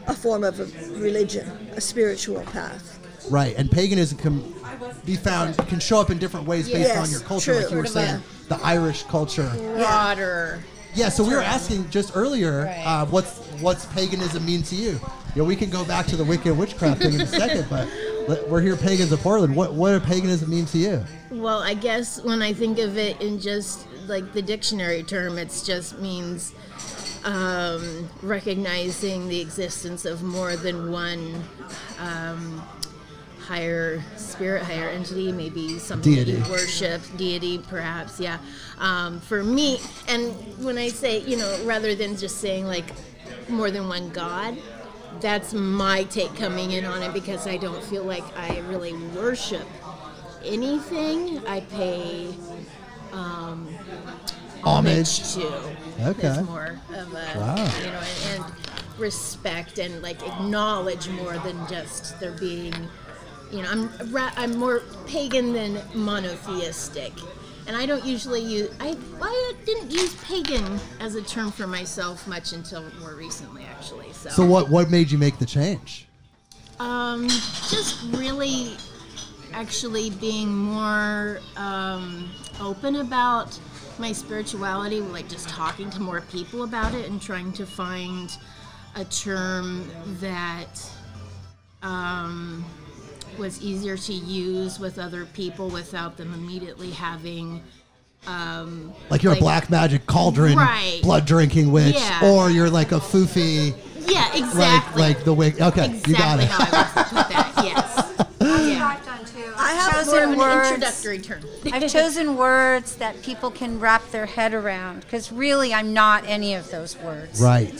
a form of a religion, a spiritual path. Right, and paganism can show up in different ways based on your culture, true. like you were saying, the Irish culture. Broader. Yeah, so we were asking just earlier, what's paganism mean to you? We can go back to the Wicca and witchcraft thing in a second, but we're here, Pagans of Portland. What does paganism mean to you? Well, I guess when I think of it in just like the dictionary term, it just means recognizing the existence of more than one higher spirit, higher entity, maybe something Deity. that you worship, deity perhaps, yeah. For me, and when I say, rather than just saying like more than one God, that's my take coming in on it, because I don't feel like I really worship anything. I pay homage to. Okay. It's more of a, and respect and like acknowledge more than just there being, I'm more pagan than monotheistic. And I don't usually use, I didn't use pagan as a term for myself much until more recently, actually. So what made you make the change? Just really actually being more open about my spirituality, like just talking to more people about it and trying to find a term that was easier to use with other people without them immediately having like you're a black magic cauldron, blood drinking witch, or you're like a foofy. Yeah, exactly. Like the wig. Okay, exactly, you got it. How I would put that. Yes. I've done too. I have Sort of an introductory term. I've chosen words that people can wrap their head around, because really I'm not any of those words. Right.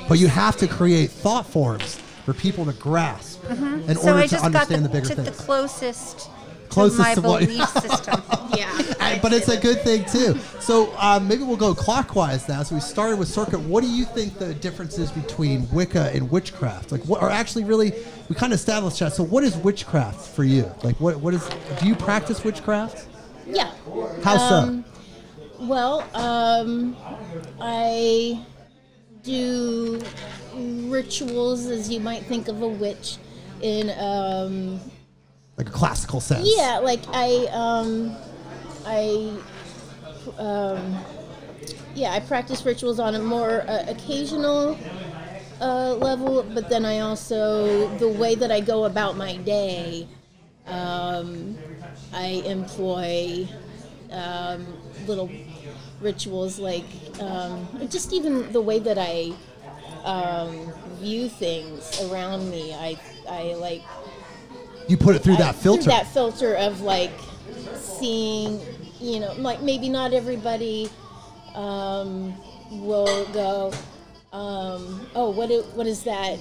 But you have to create thought forms for people to grasp in So order I to just understand got the bigger the things. closest to my to what- belief system. Yeah. But it's a good thing too. So maybe we'll go clockwise now. So we started with Sorcha. What do you think the difference is between Wicca and witchcraft? Like, what? Or actually, really, we kind of established that. So, what is witchcraft for you? Like, what is? Do you practice witchcraft? Yeah. How so? Well, I do rituals as you might think of a witch in Like a classical sense. yeah, like I practice rituals on a more occasional level, but then I also, the way that I go about my day, I employ little rituals like just even the way that I view things around me. I like. You put it through that filter. Through that filter of like seeing, like maybe not everybody will go, oh, what is that?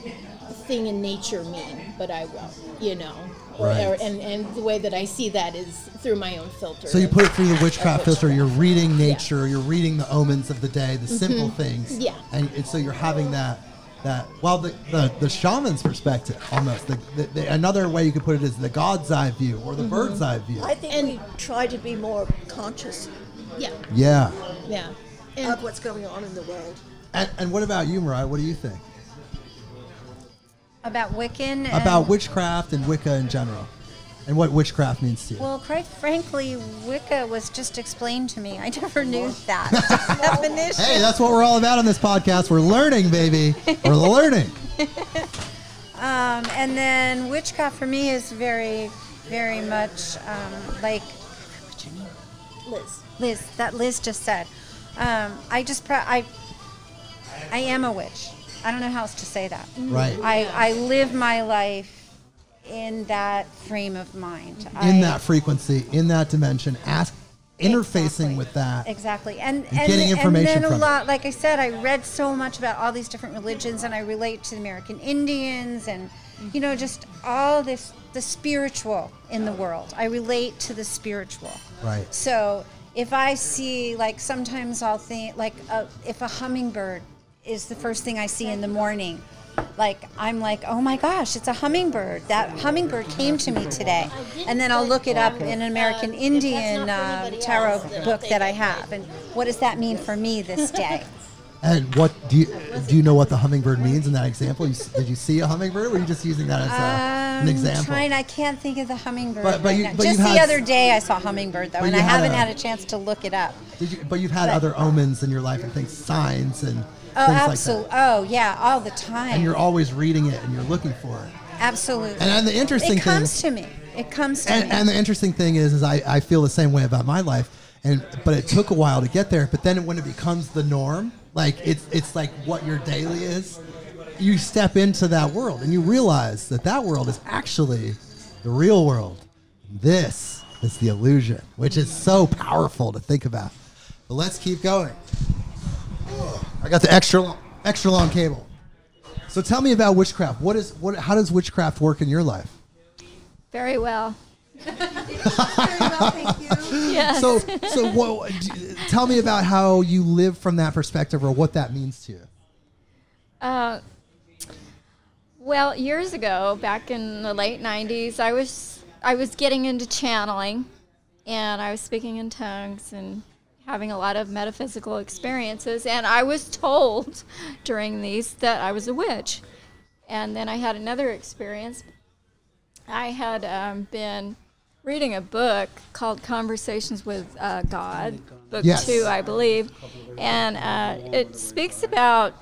thing in nature mean, but I won't, you know. Right. And the way that I see that is through my own filter. So you put it through the witchcraft filter. You're reading nature. Yeah. You're reading the omens of the day, the simple things. Yeah. And so you're having that well, the shaman's perspective almost. Another way you could put it is the God's eye view or the bird's eye view. I think we try to be more conscious Yeah. Yeah. Yeah. of what's going on in the world. And what about you, Mariah? What do you think? About Wiccan? About witchcraft and Wicca in general. And what witchcraft means to you. Well, quite frankly, Wicca was just explained to me. I never knew that definition. Hey, that's what we're all about on this podcast. We're learning, baby. We're learning. And then witchcraft for me is very, very much like, what's your name? Liz. That Liz just said. I am a witch. I don't know how else to say that. Right. I live my life in that frame of mind. In that frequency, in that dimension, interfacing with that. Exactly. And getting information and then from a lot, like I said, I read so much about all these different religions, and I relate to the American Indians and, you know, just all this, the spiritual in the world. I relate to the spiritual. Right. So if I see, like, sometimes I'll think, like, if a hummingbird is the first thing I see in the morning, like, I'm like, oh my gosh, it's a hummingbird. That hummingbird came to me today. And then I'll look it up in an American Indian tarot book that I have. And what does that mean for me this day? And what do you know what the hummingbird means in that example? Did you see a hummingbird, or were you just using that as an example? I can't think of the hummingbird. Just the other day I saw hummingbird, though, and I haven't had a chance to look it up. But you've had other omens in your life and things, signs and oh, things absolutely. like that. Oh, yeah, all the time. And you're always reading it and you're looking for it. Absolutely. And the interesting thing... It comes to me. It comes to me. And the interesting thing is I feel the same way about my life. But it took a while to get there. But then when it becomes the norm, like it's like what your daily is, you step into that world and you realize that world is actually the real world. This is the illusion, which is so powerful to think about. But let's keep going. I got the extra long cable. So tell me about witchcraft. How does witchcraft work in your life? Very well. Very well, thank you. Yes. So tell me about how you live from that perspective, or what that means to you. Well, years ago, back in the late 90s, I was getting into channeling, and I was speaking in tongues and having a lot of metaphysical experiences, and I was told during these that I was a witch. And then I had another experience. I had been reading a book called Conversations with God, book 2, I believe, and it speaks about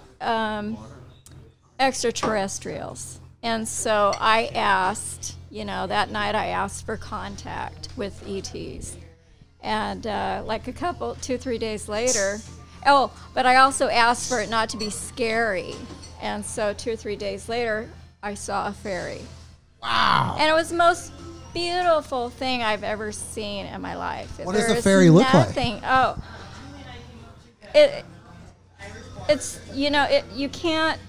extraterrestrials. And so I asked, that night I asked for contact with ETs. And like 2-3 days later, but I also asked for it not to be scary. And so 2 or 3 days later, I saw a fairy. Wow. And it was the most beautiful thing I've ever seen in my life. What does a fairy look like? Oh, it's, you can't,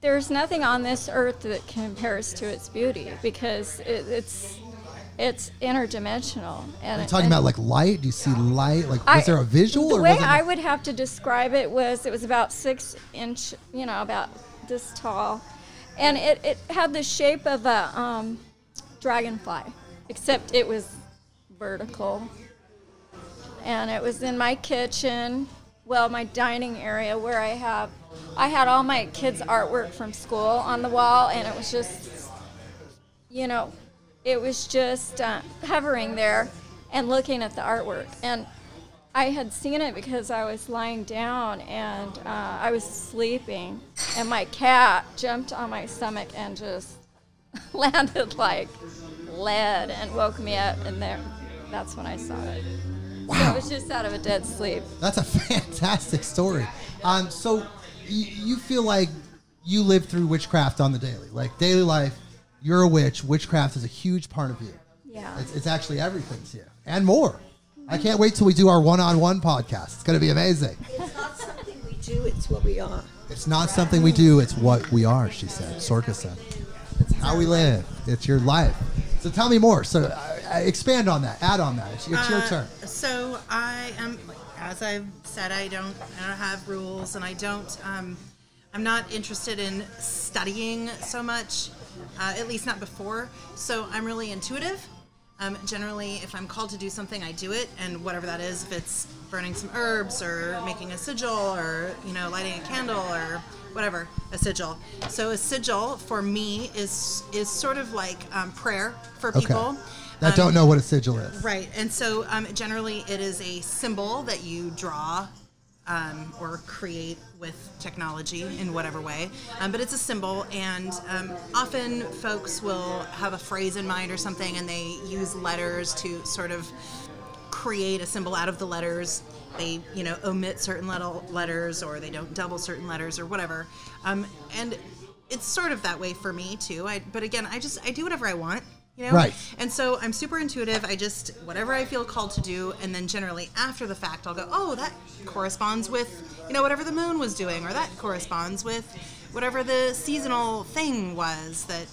there's nothing on this earth that compares to its beauty, because it's interdimensional. And are you talking about like light? Do you see light? Like, was there a visual? The way I would have to describe it was about 6 inch, about this tall. And it had the shape of a dragonfly, except it was vertical. And it was in my kitchen, my dining area, where I had all my kids' artwork from school on the wall, and it was just, it was just hovering there and looking at the artwork. And I had seen it because I was lying down and I was sleeping, and my cat jumped on my stomach and just landed like lead and woke me up, and that's when I saw it. Wow. So it was just out of a dead sleep. That's a fantastic story. So you feel like you live through witchcraft on the daily, like daily life. You're a witch. Witchcraft is a huge part of you. Yeah. It's actually everything to you and more. I can't wait till we do our one-on-one podcast. It's going to be amazing. It's not something we do, it's what we are. It's not something we do, it's what we are, she said. Sorcha said. It's how we live. It's your life. So tell me more. So expand on that. Add on that. It's your turn. So I am, as I've said, I don't have rules, and I don't. I'm not interested in studying so much, at least not before. So I'm really intuitive. Generally, if I'm called to do something, I do it, and whatever that is, if it's burning some herbs or making a sigil or lighting a candle or whatever, a sigil. So a sigil for me is sort of like prayer for people. Okay. That don't know what a sigil is. Right, and so generally it is a symbol that you draw or create with technology in whatever way, but it's a symbol, and often folks will have a phrase in mind or something, and they use letters to sort of create a symbol out of the letters. They omit certain letters, or they don't double certain letters or whatever, and it's sort of that way for me too. But again, I do whatever I want. Right. And so I'm super intuitive. I just, whatever I feel called to do, and then generally after the fact, I'll go, oh, that corresponds with, whatever the moon was doing, or that corresponds with whatever the seasonal thing was that,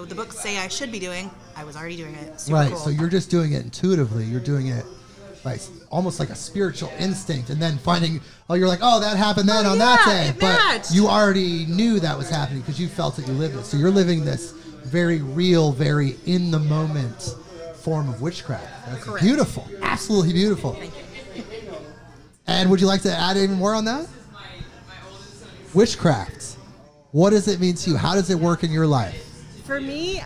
the books say I should be doing. I was already doing it. Super cool. So you're just doing it intuitively. You're doing it by almost like a spiritual instinct, and then finding, you're like, that happened then on that day. But you already knew that was happening because you felt it, you lived it. So you're living this very real, very in the moment form of witchcraft. That's correct. Beautiful. Absolutely beautiful. Thank you. And would you like to add any more on that? Witchcraft. What does it mean to you? How does it work in your life? For me,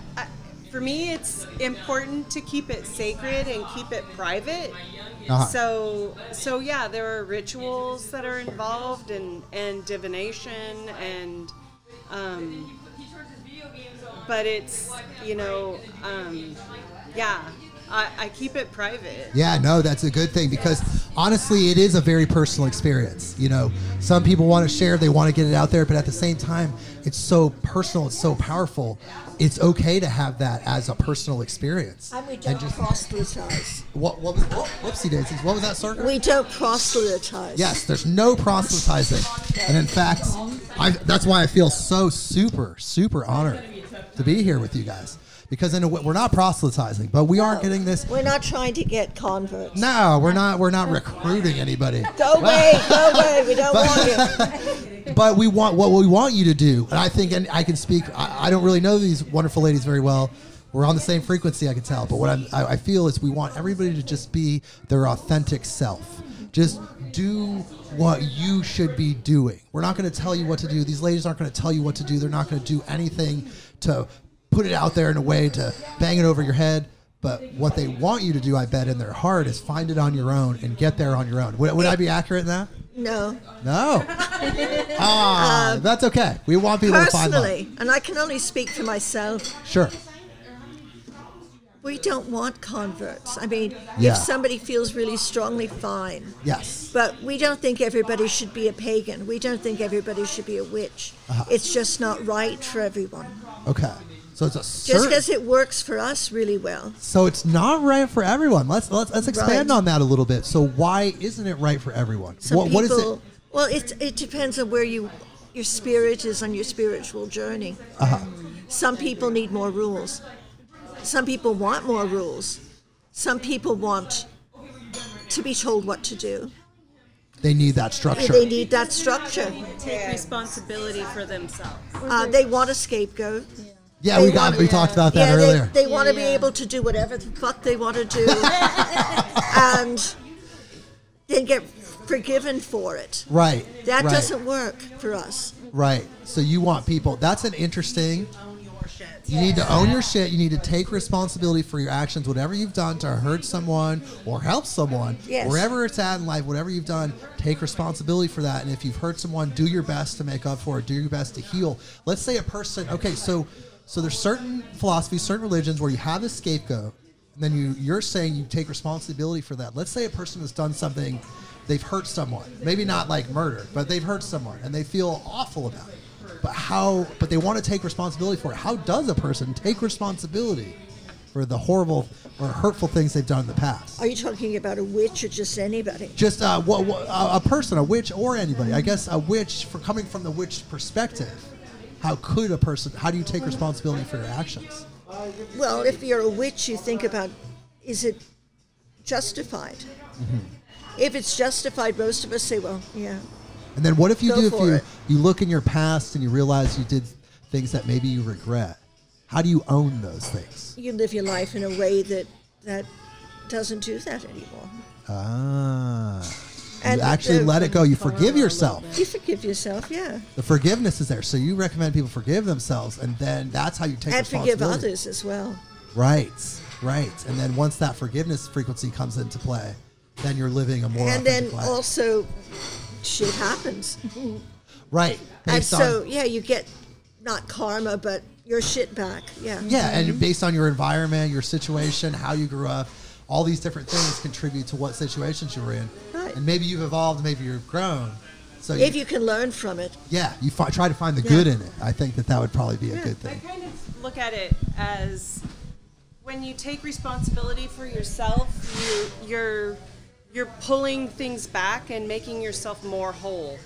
it's important to keep it sacred and keep it private. So yeah, there are rituals that are involved, and divination, and but it's, I keep it private. Yeah, no, that's a good thing, because honestly, it is a very personal experience. Some people want to share, they want to get it out there, but at the same time, it's so personal, it's so powerful. It's okay to have that as a personal experience. And we don't proselytize. What was, whoopsie daisies, what was that, Sorcha? We don't proselytize. Yes, there's no proselytizing. And in fact, that's why I feel so super, super honored to be here with you guys. Because in a way, we're not proselytizing, but we aren't getting this. We're not trying to get converts. No, we're not recruiting anybody. Go away, we don't want you. But we want what we want you to do, and I think, and I can speak. I don't really know these wonderful ladies very well. We're on the same frequency, I can tell. But what I feel is we want everybody to just be their authentic self. Just do what you should be doing. We're not going to tell you what to do. These ladies aren't going to tell you what to do. They're not going to do anything to put it out there in a way to bang it over your head. But what they want you to do, I bet, in their heart is find it on your own and get there on your own. Would I be accurate in that? No. No. That's okay. We want people to find love. Personally, and I can only speak for myself. Sure. We don't want converts. I mean, Yeah. if somebody feels really strongly, fine. Yes. But we don't think everybody should be a pagan. We don't think everybody should be a witch. It's just not right for everyone. Okay. So it's a Just because it works for us really well. So it's not right for everyone. Let's expand on that a little bit. So why isn't it right for everyone? What is it? Well, it depends on where your spirit is on your spiritual journey. Some people need more rules. Some people want more rules. Some people want to be told what to do. They need that structure. They need that structure. Take responsibility for themselves. They want a scapegoat. Yeah, we talked about that earlier. They want to be able to do whatever the fuck they want to do, and then get forgiven for it. Right. That doesn't work for us. Right. So you want people. That's an interesting. Own your shit. You need to own your shit. You need to take responsibility for your actions. Whatever you've done to hurt someone or help someone, wherever it's at in life, whatever you've done, take responsibility for that. And if you've hurt someone, do your best to make up for it. Do your best to heal. Let's say a person. Okay, so there's certain philosophies, certain religions where you have a scapegoat, and then you're saying you take responsibility for that. Let's say a person has done something, they've hurt someone, maybe not like murder, but they've hurt someone, and they feel awful about it. But they want to take responsibility for it. How does a person take responsibility for the horrible or hurtful things they've done in the past. Are you talking about a witch or just anybody? Just a person, a witch, or anybody. I guess a witch, for coming from the witch perspective, how do you take responsibility for your actions? Well, if you're a witch, you think about, is it justified? Mm-hmm. If it's justified, most of us say, well, yeah. And then what if you you look in your past and you realize you did things that maybe you regret? How do you own those things? You live your life in a way that doesn't do that anymore. And you actually let it go. You forgive yourself. You forgive yourself, yeah. The forgiveness is there. So you recommend people forgive themselves, and then that's how you take responsibility. And forgive others as well. Right. And then once that forgiveness frequency comes into play, then you're living a more authentic life. And then also, shit happens. Right. And so, you get not karma, but your shit back. Yeah. Yeah, and based on your environment, your situation, how you grew up, all these different things contribute to what situations you were in. Right. And maybe you've evolved, maybe you've grown. So if you can learn from it. Yeah, you try to find the good in it. I think that would probably be a good thing. I kind of look at it as when you take responsibility for yourself, you're pulling things back and making yourself more whole.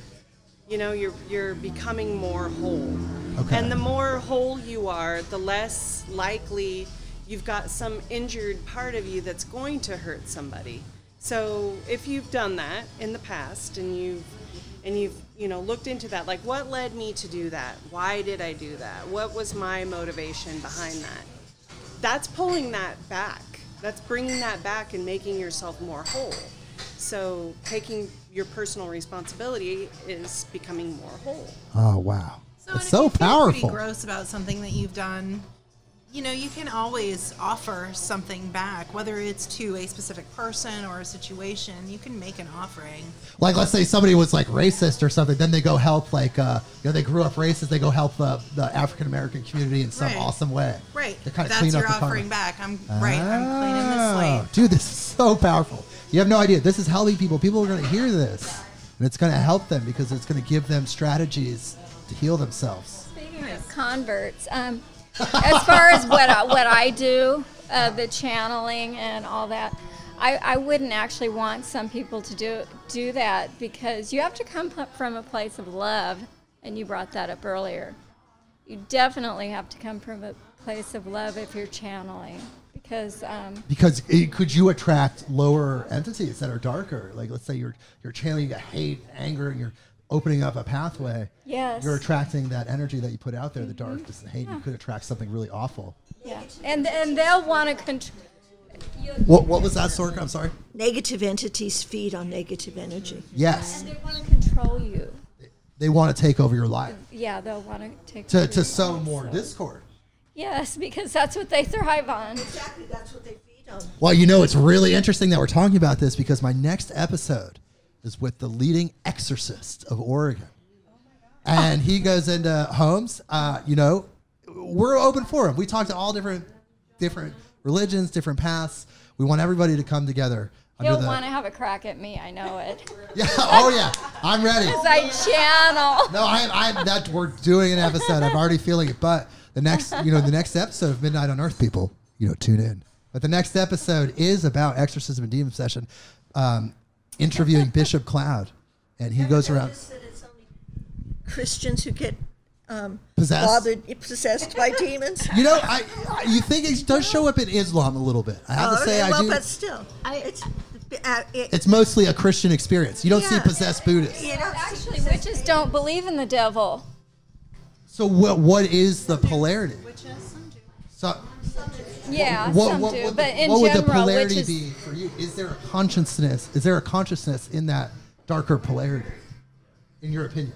You know, you're becoming more whole. Okay. And the more whole you are, the less likely you've got some injured part of you that's going to hurt somebody. So if you've done that in the past and you've looked into that, like what led me to do that? Why did I do that? What was my motivation behind that? That's pulling that back. That's bringing that back and making yourself more whole. So taking your personal responsibility is becoming more whole. Oh, wow. It's so if you feel powerful. Pretty gross about something that you've done, you can always offer something back, whether it's to a specific person or a situation. You can make an offering. Like, let's say somebody was like racist or something, then they go help, like, they grew up racist, they go help the African American community in some awesome way. Right. To kind of That's clean your up the offering karma. back. I'm cleaning the slate. Dude, this is so powerful. You have no idea. This is helping people. People are going to hear this, and it's going to help them because it's going to give them strategies to heal themselves. Speaking of converts, as far as what I do, the channeling and all that, I wouldn't actually want some people to do that because you have to come from a place of love, and you brought that up earlier. You definitely have to come from a place of love if you're channeling. Because could you attract lower entities that are darker? Like, let's say you're channeling hate, anger, and you're opening up a pathway. Yes. You're attracting that energy that you put out there, the darkness and hate. Yeah. You could attract something really awful. Yeah. And they'll want to control. What was that, Sorcha? I'm sorry? Negative entities feed on negative energy. Yes. And they want to control you. They want to take over your life. Yeah, they'll want to take over to sow more discord. Yes, because that's what they thrive on. Exactly, that's what they feed on. Well, it's really interesting that we're talking about this because my next episode is with the leading exorcist of Oregon. And he goes into homes. We're open for him. We talk to all different religions, different paths. We want everybody to come together. He'll want to have a crack at me. I know it. Yeah. Oh, yeah. I'm ready. Because I channel. No, we're doing an episode. I'm already feeling it. But the next episode of Midnight on Earth, people, tune in. But the next episode is about exorcism and demon possession, interviewing Bishop Cloud, and he goes around. It's only Christians who get possessed by demons. You think it does show up in Islam a little bit. I have to say, I do. But still, it's mostly a Christian experience. You don't see possessed Buddhists. Actually, witches don't believe in the devil. So what is the polarity? So, yeah, some do. But in what would general, the polarity be for you? Is there a consciousness? Is there a consciousness in that darker polarity, in your opinion?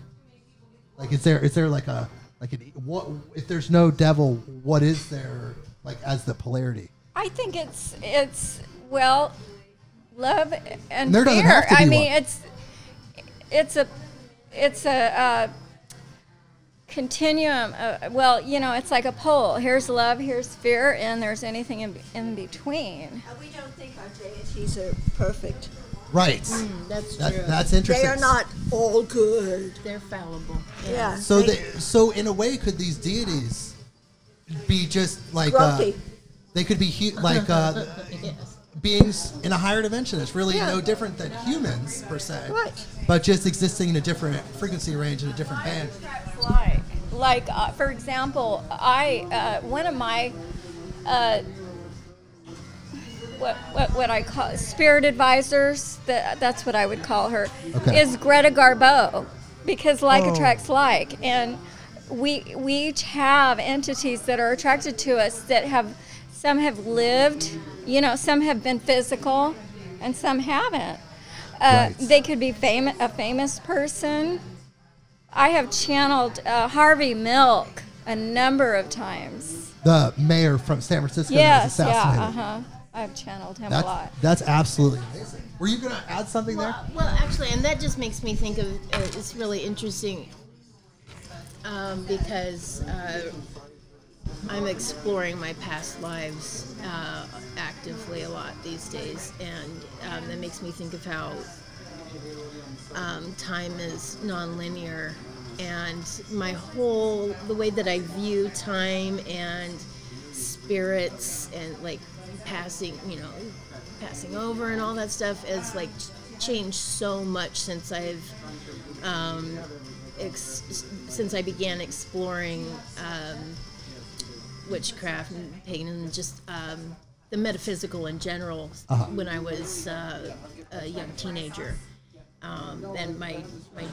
Like, is there like what if there's no devil? What is there like as the polarity? I think it's love and there fear. Doesn't have to be one. It's a continuum. It's like a pole. Here's love, here's fear, and there's anything in between. We don't think our deities are perfect. Right. That's true. That's interesting. They are not all good. They're fallible. Yeah. So in a way, could these deities be just like grumpy? They could be beings in a higher dimension. It's really no different than humans per se, but just existing in a different frequency range in a different band. Like for example, one of my what I call spirit advisors, that's what I would call her, is Greta Garbo, because like attracts like, and we each have entities that are attracted to us that some have lived, some have been physical, and some haven't. They could be a famous person. I have channeled Harvey Milk a number of times. The mayor from San Francisco that was assassinated. I've channeled him a lot. That's absolutely amazing. Were you going to add something there? Well, actually, and that just makes me think of, it's really interesting because I'm exploring my past lives actively a lot these days, and that makes me think of how time is nonlinear, and the way that I view time and spirits and like passing over and all that stuff has like changed so much since since I began exploring witchcraft and paganism, just the metaphysical in general when I was a young teenager. And my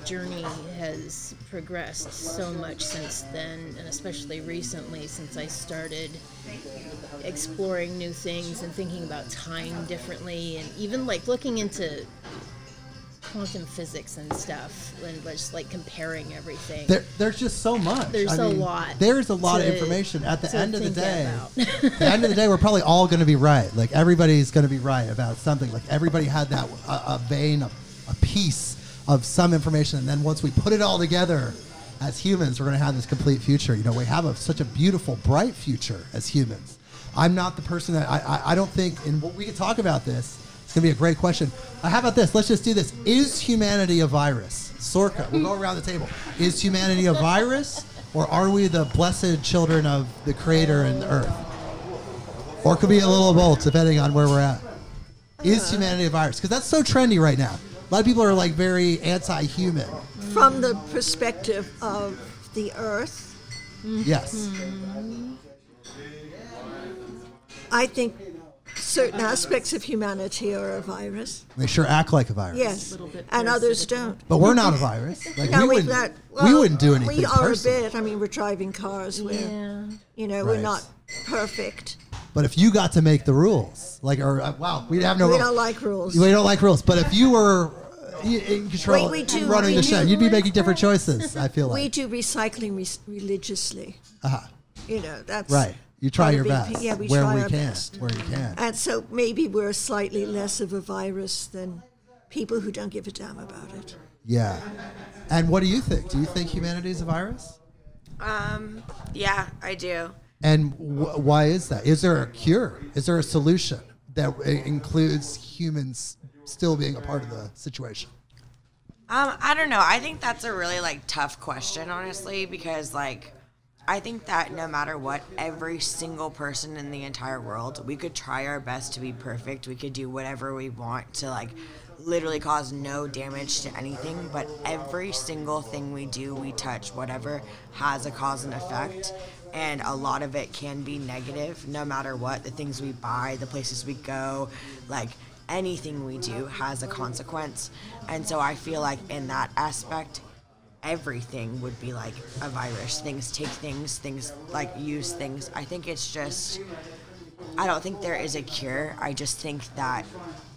journey has progressed so much since then, and especially recently since I started exploring new things and thinking about time differently, and even like looking into quantum physics and stuff, and just like comparing everything. There's just so much. There's a lot. There's a lot of information. At the end of the day, we're probably all going to be right. Like everybody's going to be right about something. Like everybody had that a vein, a piece of some information, and then once we put it all together as humans, we're going to have this complete future. We have such a beautiful, bright future as humans. I'm not the person that I don't think, and we can talk about this. It's going to be a great question. How about this? Let's just do this. Is humanity a virus? Sorcha, we'll go around the table. Is humanity a virus, or are we the blessed children of the Creator and the Earth? Or it could be a little of both, depending on where we're at. Is humanity a virus? Because that's so trendy right now. A lot of people are like very anti-human. From the perspective of the Earth. Yes. I think certain aspects of humanity are a virus. They sure act like a virus. Yes, and others don't. But we're not a virus. Like no, we wouldn't do anything. We are personal. a bit. I mean, we're driving cars. We're not perfect. But if you got to make the rules, we'd have no. We don't like rules. We don't like rules. But if you were in control, running the show, you'd be making different choices. I feel like we do recycling religiously. That's right. You try your best. Yeah, we where try we our can, best. where you can. And so maybe we're slightly less of a virus than people who don't give a damn about it. Yeah. And what do you think? Do you think humanity is a virus? Yeah, I do. And why is that? Is there a cure? Is there a solution that includes humans still being a part of the situation? I don't know. I think that's a really tough question, honestly, because I think that no matter what, every single person in the entire world, we could try our best to be perfect. We could do whatever we want to literally cause no damage to anything, but every single thing we do, we touch, whatever, has a cause and effect. And a lot of it can be negative, no matter what. The things we buy, the places we go, anything we do has a consequence. And so I feel like in that aspect, everything would be like a virus. Things take things use things. I think it's just, I don't think there is a cure. I just think that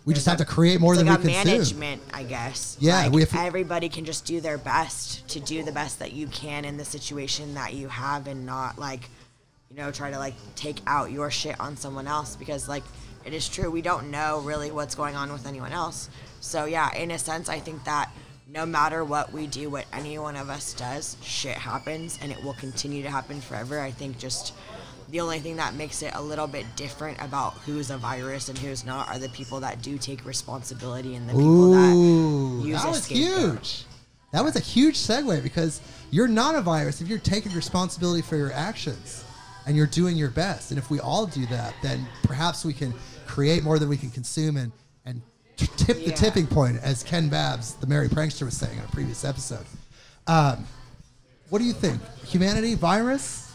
we just have to create more than we consume. Management, I guess. Yeah, everybody can just do their best to do the best that you can in the situation that you have, and not try to take out your shit on someone else, because it is true, we don't know really what's going on with anyone else. So yeah, in a sense, I think that no matter what we do, what any one of us does, shit happens, and it will continue to happen forever. I think just the only thing that makes it a little bit different about who's a virus and who's not are the people that do take responsibility, and the people that use a scapegoat. Huge. That was a huge segue, because you're not a virus if you're taking responsibility for your actions. and you're doing your best. And if we all do that, then perhaps we can create more than we can consume and tip the tipping point, as Ken Babbs, the Merry Prankster, was saying in a previous episode. What do you think? Humanity, virus?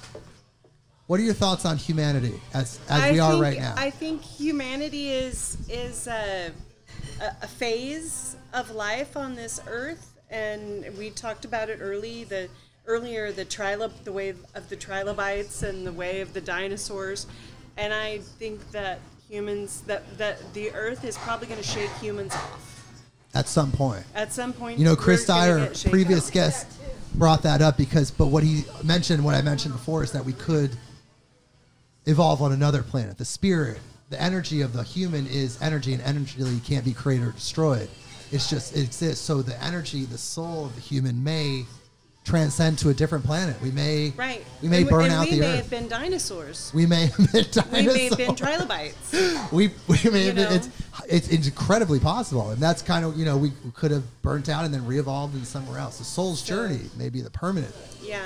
What are your thoughts on humanity as we are right now? I think humanity is a phase of life on this earth, and we talked about it earlier. The way of the trilobites and the way of the dinosaurs, and I think that humans that the earth is probably going to shake humans off at some point. You know, Chris Dyer, previous guest, brought that up but what he mentioned, what I mentioned before, is that we could evolve on another planet. The spirit, the energy of the human is energy, and energy can't be created or destroyed. It exists. So the energy, the soul of the human may transcend to a different planet. We may burn out the earth. We may have been dinosaurs. We may have been dinosaurs. We may have been trilobites. we may have been. It's incredibly possible, and that's kind of, we could have burnt out and then re-evolved in somewhere else. The soul's journey may be the permanent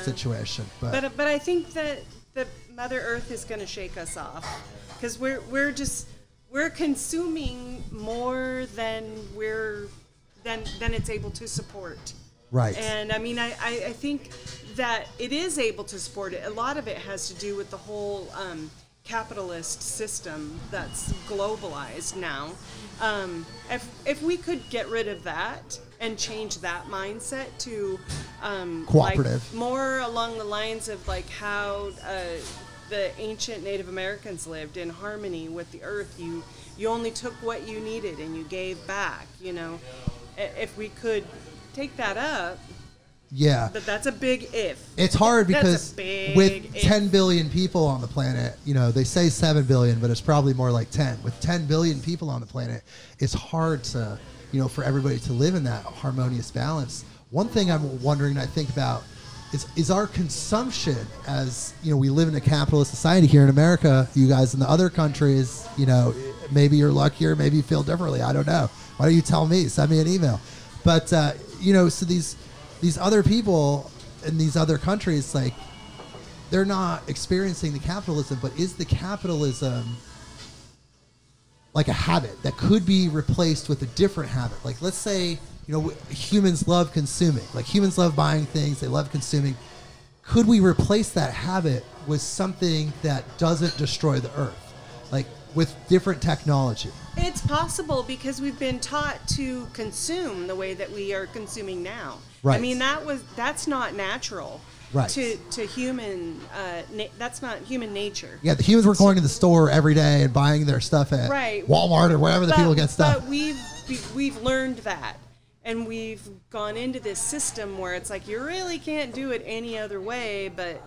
situation, but I think that the Mother Earth is going to shake us off, because we're consuming more than it's able to support. Right. And I mean, I think that it is able to support it. A lot of it has to do with the whole capitalist system that's globalized now. If we could get rid of that and change that mindset to cooperative, like more along the lines of like how the ancient Native Americans lived in harmony with the earth. You only took what you needed and you gave back. If we could take that up. Yeah. But that's a big if. It's hard because with 10 billion people on the planet, they say 7 billion, but it's probably more like 10. With 10 billion people on the planet, it's hard to, for everybody to live in that harmonious balance. One thing I'm wondering, I think about, is our consumption, as, we live in a capitalist society here in America. You guys in the other countries, maybe you're luckier, maybe you feel differently. I don't know. Why don't you tell me? Send me an email. But, so these other people in these other countries, like, they're not experiencing the capitalism, but is the capitalism like a habit that could be replaced with a different habit? Like, let's say, humans love consuming. Like, humans love buying things. They love consuming. Could we replace that habit with something that doesn't destroy the earth? Like, with different technology? It's possible, because we've been taught to consume the way that we are consuming now. Right. I mean, that's not natural. Right. To human, that's not human nature. Yeah, the humans were going to the store every day and buying their stuff at Walmart or wherever the people get stuff. But we've learned that, and we've gone into this system where it's like, you really can't do it any other way, but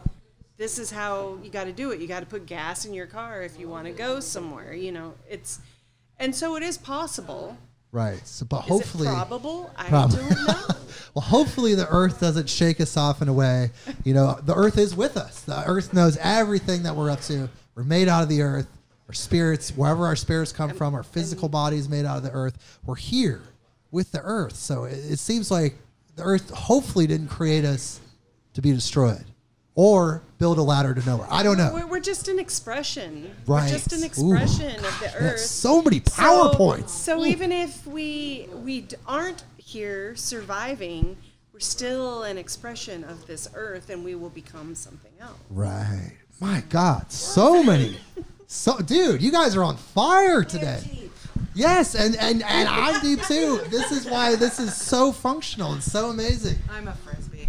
this is how you got to do it. You got to put gas in your car if you want to go somewhere. And so it is possible. Right. So, but hopefully, is it probable? I don't know. Well, hopefully the earth doesn't shake us off in a way. The earth is with us. The earth knows everything that we're up to. We're made out of the earth. Our spirits, wherever our spirits come from, our physical body is made out of the earth. We're here with the earth. So it seems like the earth hopefully didn't create us to be destroyed or build a ladder to nowhere. I don't know. We're just an expression. Right. We're just an expression of the earth. So many PowerPoints. So even if we aren't here surviving, we're still an expression of this earth, and we will become something else. Right. My God, so many. So, dude, you guys are on fire today. Yes, and I'm deep too. This is why this is so functional and so amazing. I'm a frisbee.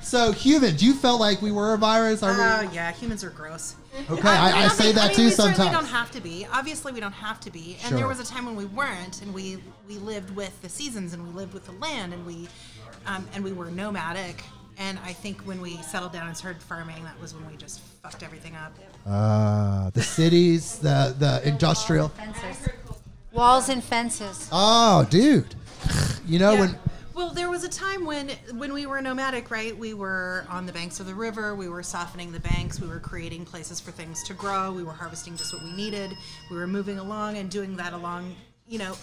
So, humans, you felt like we were a virus? Yeah, humans are gross. Okay, I say that too sometimes. We don't have to be. Obviously, we don't have to be. And there was a time when we weren't, and we lived with the seasons, and we lived with the land, and we were nomadic. And I think when we settled down and started farming, that was when we just fucked everything up. The cities, the industrial. Walls and fences. Oh, dude. When... Well, there was a time when we were nomadic, right? We were on the banks of the river. We were softening the banks. We were creating places for things to grow. We were harvesting just what we needed. We were moving along and doing that along,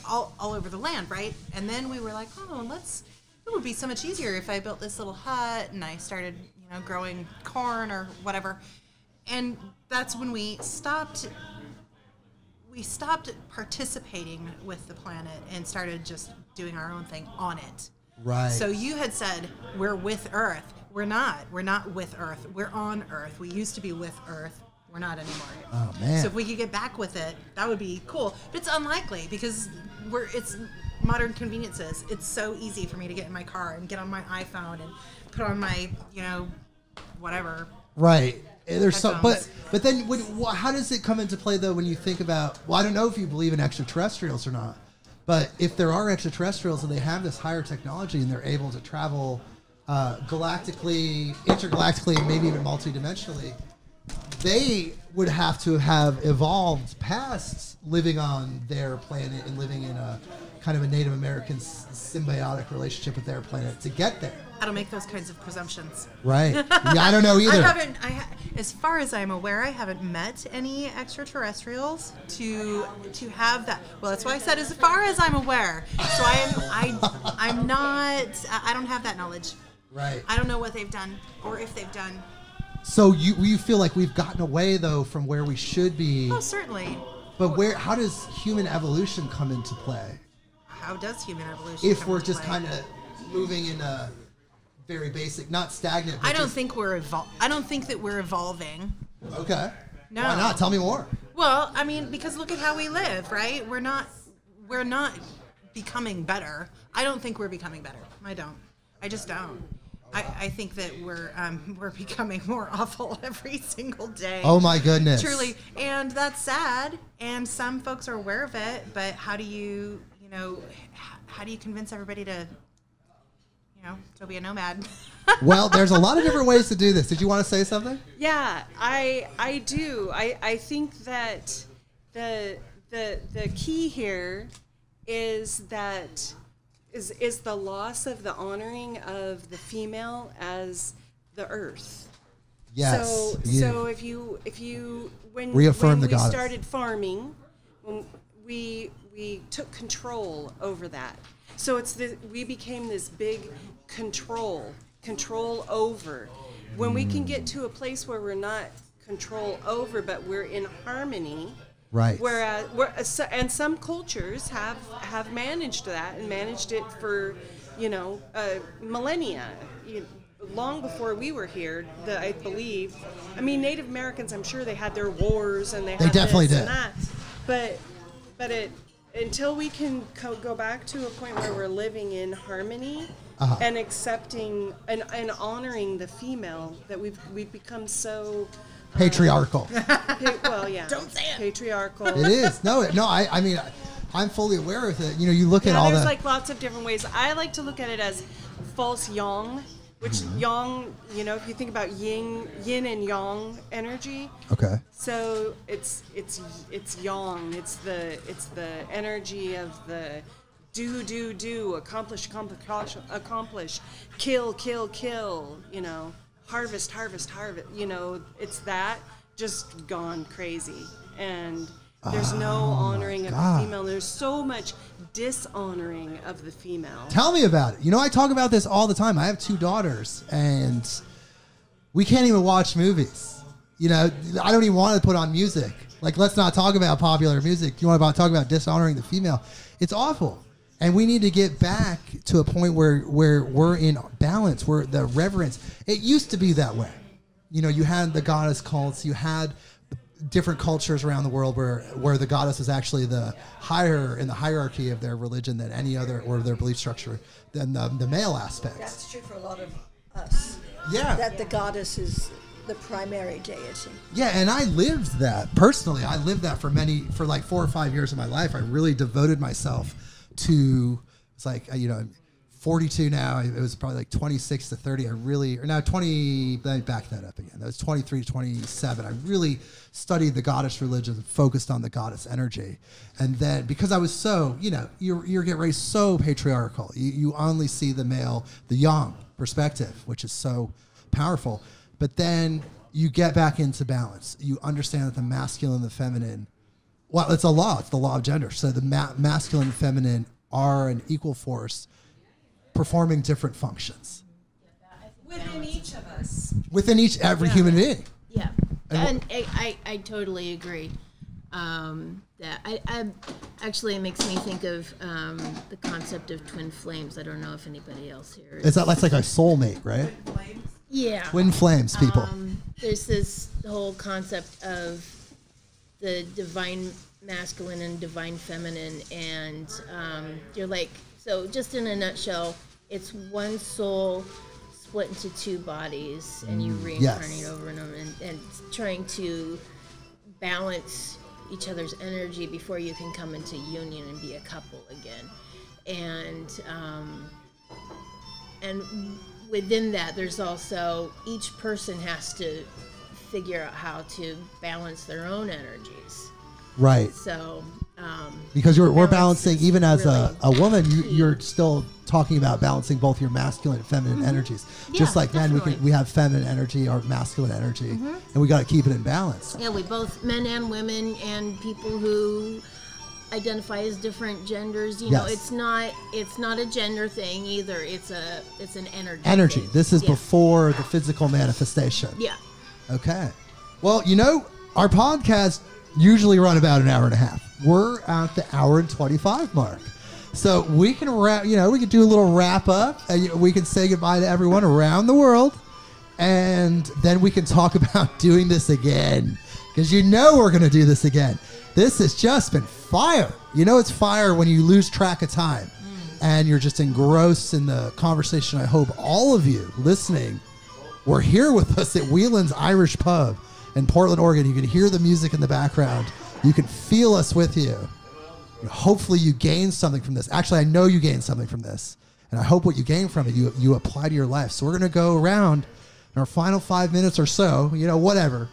all over the land, right? And then we were like, oh, let's it would be so much easier if I built this little hut and I started, growing corn or whatever. And that's when we stopped participating with the planet and started just doing our own thing on it. Right. So you had said we're with Earth. We're not. We're not with Earth. We're on Earth. We used to be with Earth. We're not anymore. Oh, man. So if we could get back with it, that would be cool. But it's unlikely because it's modern conveniences. It's so easy for me to get in my car and get on my iPhone and put on my, whatever. Right. There's so, but then how does it come into play though when you think about? Well, I don't know if you believe in extraterrestrials or not, but if there are extraterrestrials and they have this higher technology and they're able to travel galactically, intergalactically, and maybe even multidimensionally, they would have to have evolved past living on their planet and living in a kind of a Native American symbiotic relationship with their planet to get there. I don't make those kinds of presumptions. Right. Yeah, I don't know either. As far as I'm aware, I haven't met any extraterrestrials to have that. Well, that's why I said as far as I'm aware. So I'm not. I don't have that knowledge. Right. I don't know what they've done or if they've done. So you feel like we've gotten away though from where we should be? Oh, certainly. But how does human evolution come into play? How does human evolution? If we're just kind of moving in a very basic, not stagnant. I don't think I don't think that we're evolving. Okay. No. Why not? Tell me more. Well, I mean, because look at how we live, right? We're not becoming better. I don't think we're becoming better. I don't. I just don't. I think that we're becoming more awful every single day. Oh my goodness. Truly, and that's sad. And some folks are aware of it, but how do you convince everybody to be a nomad? Well, there's a lot of different ways to do this. Did you want to say something? Yeah, I do. I think that the key here is that is the loss of the honoring of the female as the earth. Yes. So if you when reaffirm we the goddess. started farming, when we took control over that. So we became this big control over. When we can get to a place where we're not control over, but we're in harmony. Right. Whereas, and some cultures have managed that and managed it for, millennia, long before we were here. I believe. I mean, Native Americans, I'm sure they had their wars and they definitely this did. And that, but until we can go back to a point where we're living in harmony and accepting and honoring the female, that we've become so patriarchal. Well, yeah. Don't say it. Patriarchal. It is. No. I mean, I'm fully aware of it. You look at all there's that. like lots of different ways. I like to look at it as false yang, which yang, if you think about yin and yang energy. Okay. So it's yang. It's the energy of the do, accomplish, kill, harvest, it's that just gone crazy. And there's no honoring of the female. There's so much dishonoring of the female. Tell me about it. I talk about this all the time. I have 2 daughters, and we can't even watch movies. I don't even want to put on music. Like, let's not talk about popular music. You want to talk about dishonoring the female? It's awful. And we need to get back to a point where we're in balance, where the reverence. It used to be that way. You had the goddess cults. You had different cultures around the world where the goddess was actually the higher in the hierarchy of their religion than any other, or their belief structure, than the male aspects. That's true for a lot of us. Yeah. That the goddess is the primary deity. Yeah, and I lived that personally. I lived that for like 4 or 5 years of my life. I really devoted myself to. It's like I'm 42 now. It was probably like 26 to 30. Let me back that up again. That was 23 to 27. I really studied the goddess religion and focused on the goddess energy. And then because I was so, you get raised so patriarchal. You only see the male, the yang perspective, which is so powerful. But then you get back into balance. You understand that the masculine and the feminine, well, it's a law. It's the law of gender. So the masculine and feminine are an equal force performing different functions within each of us. within every human being. Yeah, and I totally agree. That I actually, it makes me think of the concept of twin flames. I don't know if anybody else here Is that that's like a soulmate, right? Yeah. Twin flames, people. There's this whole concept of the divine masculine and divine feminine, and you're like, so just in a nutshell, it's one soul split into two bodies, and you reincarnate over and over, and trying to balance each other's energy before you can come into union and be a couple again. And within that, there's also each person has to figure out how to balance their own energies. Right. So because we're balancing, even as really a woman, you're still talking about balancing both your masculine and feminine energies. Just like men, we have feminine energy or masculine energy, and we got to keep it in balance. Yeah, we both, men and women, and people who identify as different genders. You know, it's not a gender thing either. It's an energy. Thing. This is before the physical manifestation. Yeah. Okay. Well, our podcast usually run about an hour and a half. We're at the hour and 25 mark. So we can wrap, we can do a little wrap up, and we can say goodbye to everyone around the world, and then we can talk about doing this again, because we're going to do this again. This has just been fire. It's fire when you lose track of time and you're just engrossed in the conversation. I hope all of you listening were here with us at Whelan's Irish Pub in Portland, Oregon. You can hear the music in the background. You can feel us with you. Hopefully you gained something from this. Actually, I know you gained something from this. And I hope what you gained from it, you apply to your life. So we're going to go around in our final 5 minutes or so, whatever.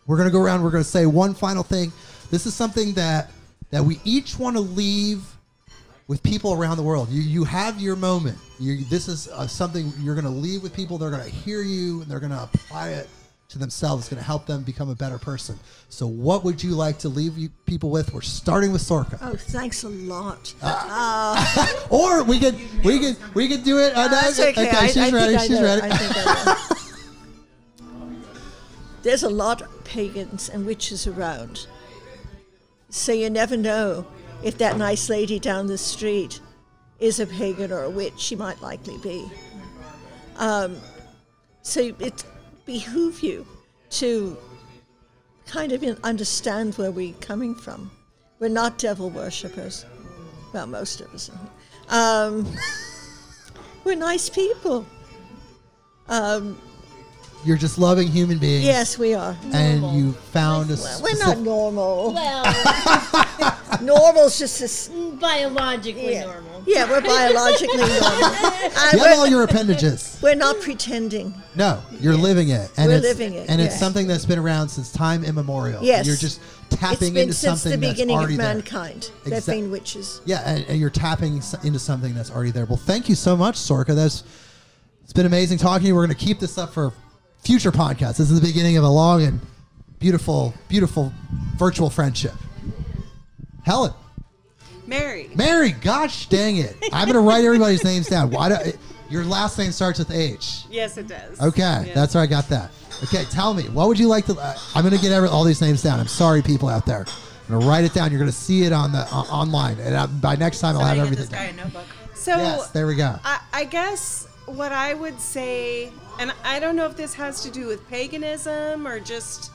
We're going to go around. We're going to say one final thing. This is something that we each want to leave with people around the world. You have your moment. This is something you're going to leave with people. They're going to hear you, and they're going to apply it to themselves. It's going to help them become a better person. So what would you like to leave people with? We're starting with Sorcha. Oh, thanks a lot. Or we could do it. That's okay. She's ready. She's ready. There's a lot of pagans and witches around. So you never know if that nice lady down the street is a pagan or a witch. She might likely be. So it behoove you to kind of understand where we're coming from. We're not devil worshippers. Well, most of us. We're nice people. You're just loving human beings. Yes, we are. And you found a we're not normal. Well, normal's just biologically normal. Yeah, we're biologically normal. You have all your appendages. We're not pretending. No, you're living it. And we're living it. And it's something that's been around since time immemorial. Yes. You're just tapping into something that's already there. Since the beginning of mankind. There've been witches. Yeah, and you're tapping into something that's already there. Well, thank you so much, Sorcha. It's been amazing talking to you. We're going to keep this up for future podcasts. This is the beginning of a long and beautiful, beautiful virtual friendship. Helen. Mary, gosh dang it. I'm going to write everybody's names down. Your last name starts with H. Yes, it does. Okay, yes. That's where I got that. Okay, tell me, what would you like to... I'm going to get all these names down. I'm sorry, people out there. I'm going to write it down. You're going to see it on the online. And by next time, I'll have everything down. This guy a notebook. So, yes, there we go. I guess what I would say, and I don't know if this has to do with paganism or just...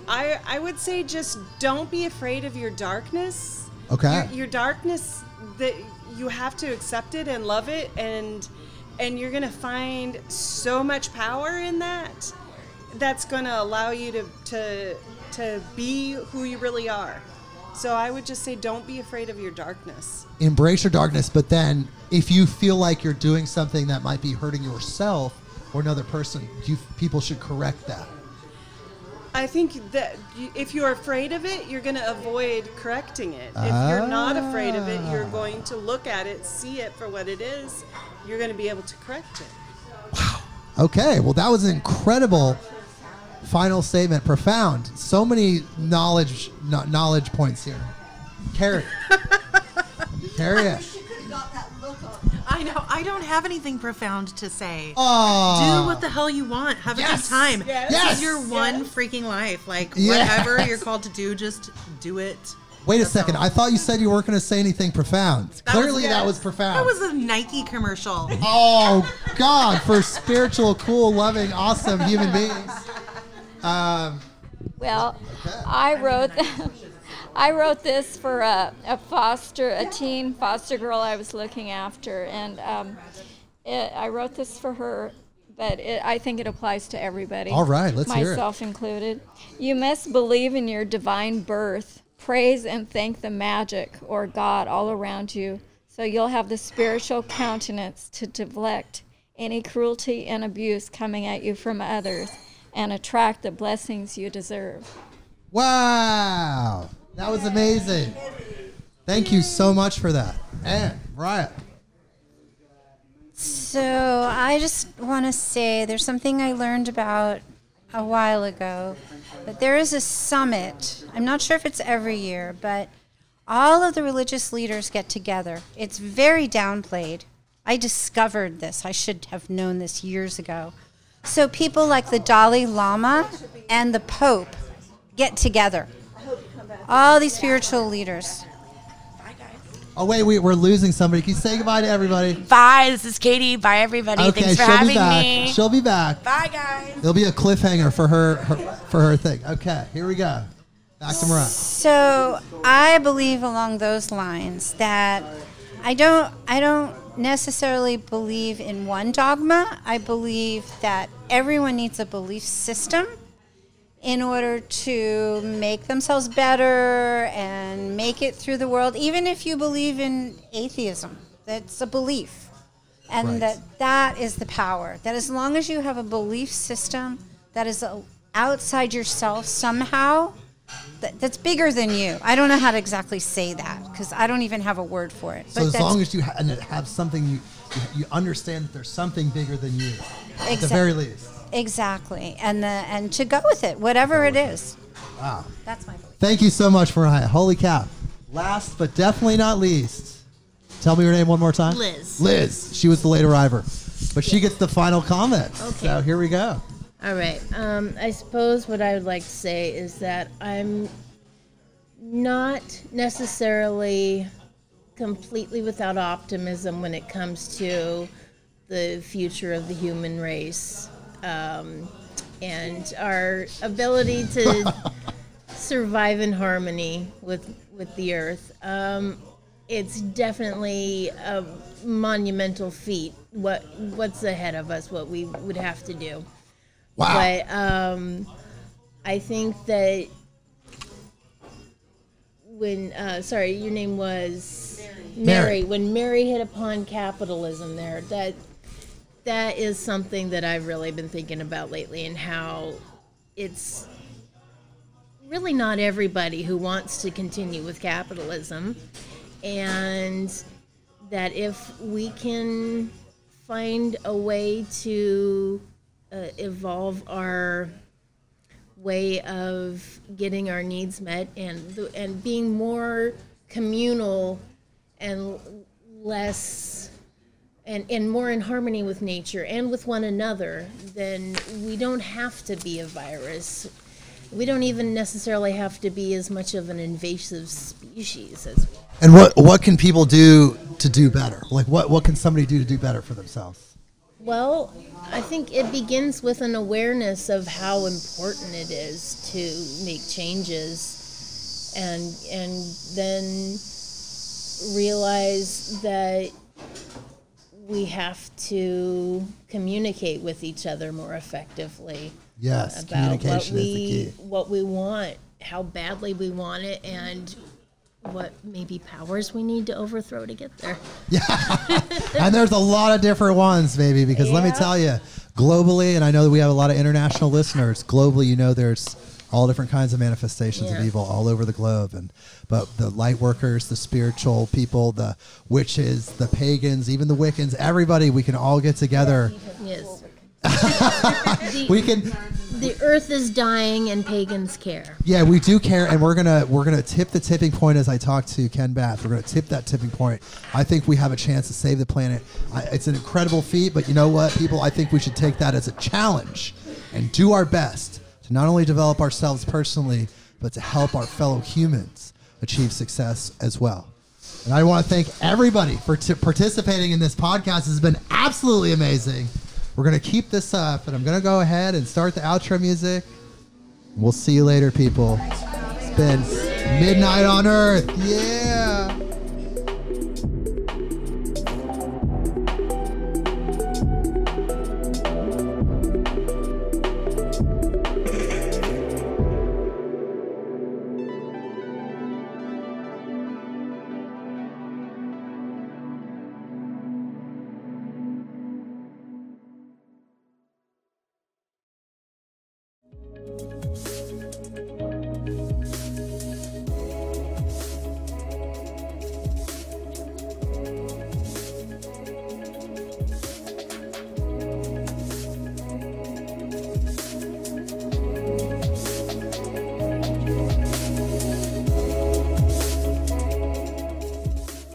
I would say just don't be afraid of your darkness. Okay. Your darkness, that you have to accept it and love it, and you're going to find so much power in that. That's going to allow you to be who you really are. So I would just say don't be afraid of your darkness. Embrace your darkness, but then if you feel like you're doing something that might be hurting yourself or another person, people should correct that. I think that if you're afraid of it, you're going to avoid correcting it. If you're not afraid of it, you're going to look at it, see it for what it is. You're going to be able to correct it. Wow. Okay. Well, that was an incredible final statement. Profound. So many knowledge points here. Kari. Kari Ann. I know. I don't have anything profound to say. Oh. Do what the hell you want. Have a good time. Yes. This is your one freaking life. Like, whatever you're called to do, just do it. Wait a second. I thought you said you weren't going to say anything profound. Clearly, that was profound. That was a Nike commercial. Oh, God. For spiritual, cool, loving, awesome human beings. Well, I wrote this for a teen foster girl I was looking after, and I wrote this for her, but I think it applies to everybody. All right, let's hear it. Myself included. You must believe in your divine birth. Praise and thank the magic or God all around you, so you'll have the spiritual countenance to deflect any cruelty and abuse coming at you from others and attract the blessings you deserve. Wow. That was amazing. Thank you so much for that. And Mariah. So I just want to say there's something I learned about a while ago, that there is a summit. I'm not sure if it's every year, but all of the religious leaders get together. It's very downplayed. I discovered this. I should have known this years ago. So people like the Dalai Lama and the Pope get together. All these spiritual leaders. Oh, wait, we're losing somebody. Can you say goodbye to everybody? Bye, this is Katie. Bye, everybody. Okay, Thanks for she'll having be back. me. She'll be back. Bye, guys. There'll be a cliffhanger for her thing. Okay, here we go. Back to Mariah. So I believe along those lines that I don't necessarily believe in one dogma. I believe that everyone needs a belief system in order to make themselves better and make it through the world, even if you believe in atheism. That's a belief. And Right. that is the power. That as long as you have a belief system that is outside yourself somehow, that's bigger than you. I don't know how to exactly say that because I don't even have a word for it. So as long as you have something, you understand that there's something bigger than you, at the very least. Exactly. And to go with it, whatever it is. Wow. That's my belief. Thank you so much, Mariah. Holy cow. Last but definitely not least, tell me your name one more time. Liz. Liz. She was the late arriver. But she gets the final comment. Okay. So here we go. All right. I suppose what I would like to say is that I'm not necessarily completely without optimism when it comes to the future of the human race and our ability to survive in harmony with the earth. It's definitely a monumental feat. What's ahead of us? What we would have to do. Wow. But I think that when sorry, your name was Mary. When Mary hit upon capitalism, that is something that I've really been thinking about lately, and how it's really not everybody who wants to continue with capitalism, and that if we can find a way to evolve our way of getting our needs met and being more communal and less and more in harmony with nature and with one another, then we don't have to be a virus. We don't even necessarily have to be as much of an invasive species as. And what can people do to do better? Like what can somebody do to do better for themselves? Well, I think it begins with an awareness of how important it is to make changes, and then realize that we have to communicate with each other more effectively. Yes, about communication is the key. What we want, how badly we want it, and what maybe powers we need to overthrow to get there. Yeah, and there's a lot of different ones, baby, because let me tell you, globally, and I know that we have a lot of international listeners, globally, you know, there's all different kinds of manifestations of evil all over the globe. But the light workers, the spiritual people, the witches, the pagans, even the Wiccans, everybody, we can all get together. Yes. We can. The earth is dying, and pagans care. Yeah, we do care, and we're gonna tip the tipping point as I talk to Ken Bath. We're gonna tip that tipping point. I think we have a chance to save the planet. It's an incredible feat, but you know what, people? I think we should take that as a challenge and do our best to not only develop ourselves personally, but to help our fellow humans achieve success as well. And I want to thank everybody for participating in this podcast. This has been absolutely amazing. We're going to keep this up, and I'm going to go ahead and start the outro music. We'll see you later, people. It's been Midnight on Earth. Yeah.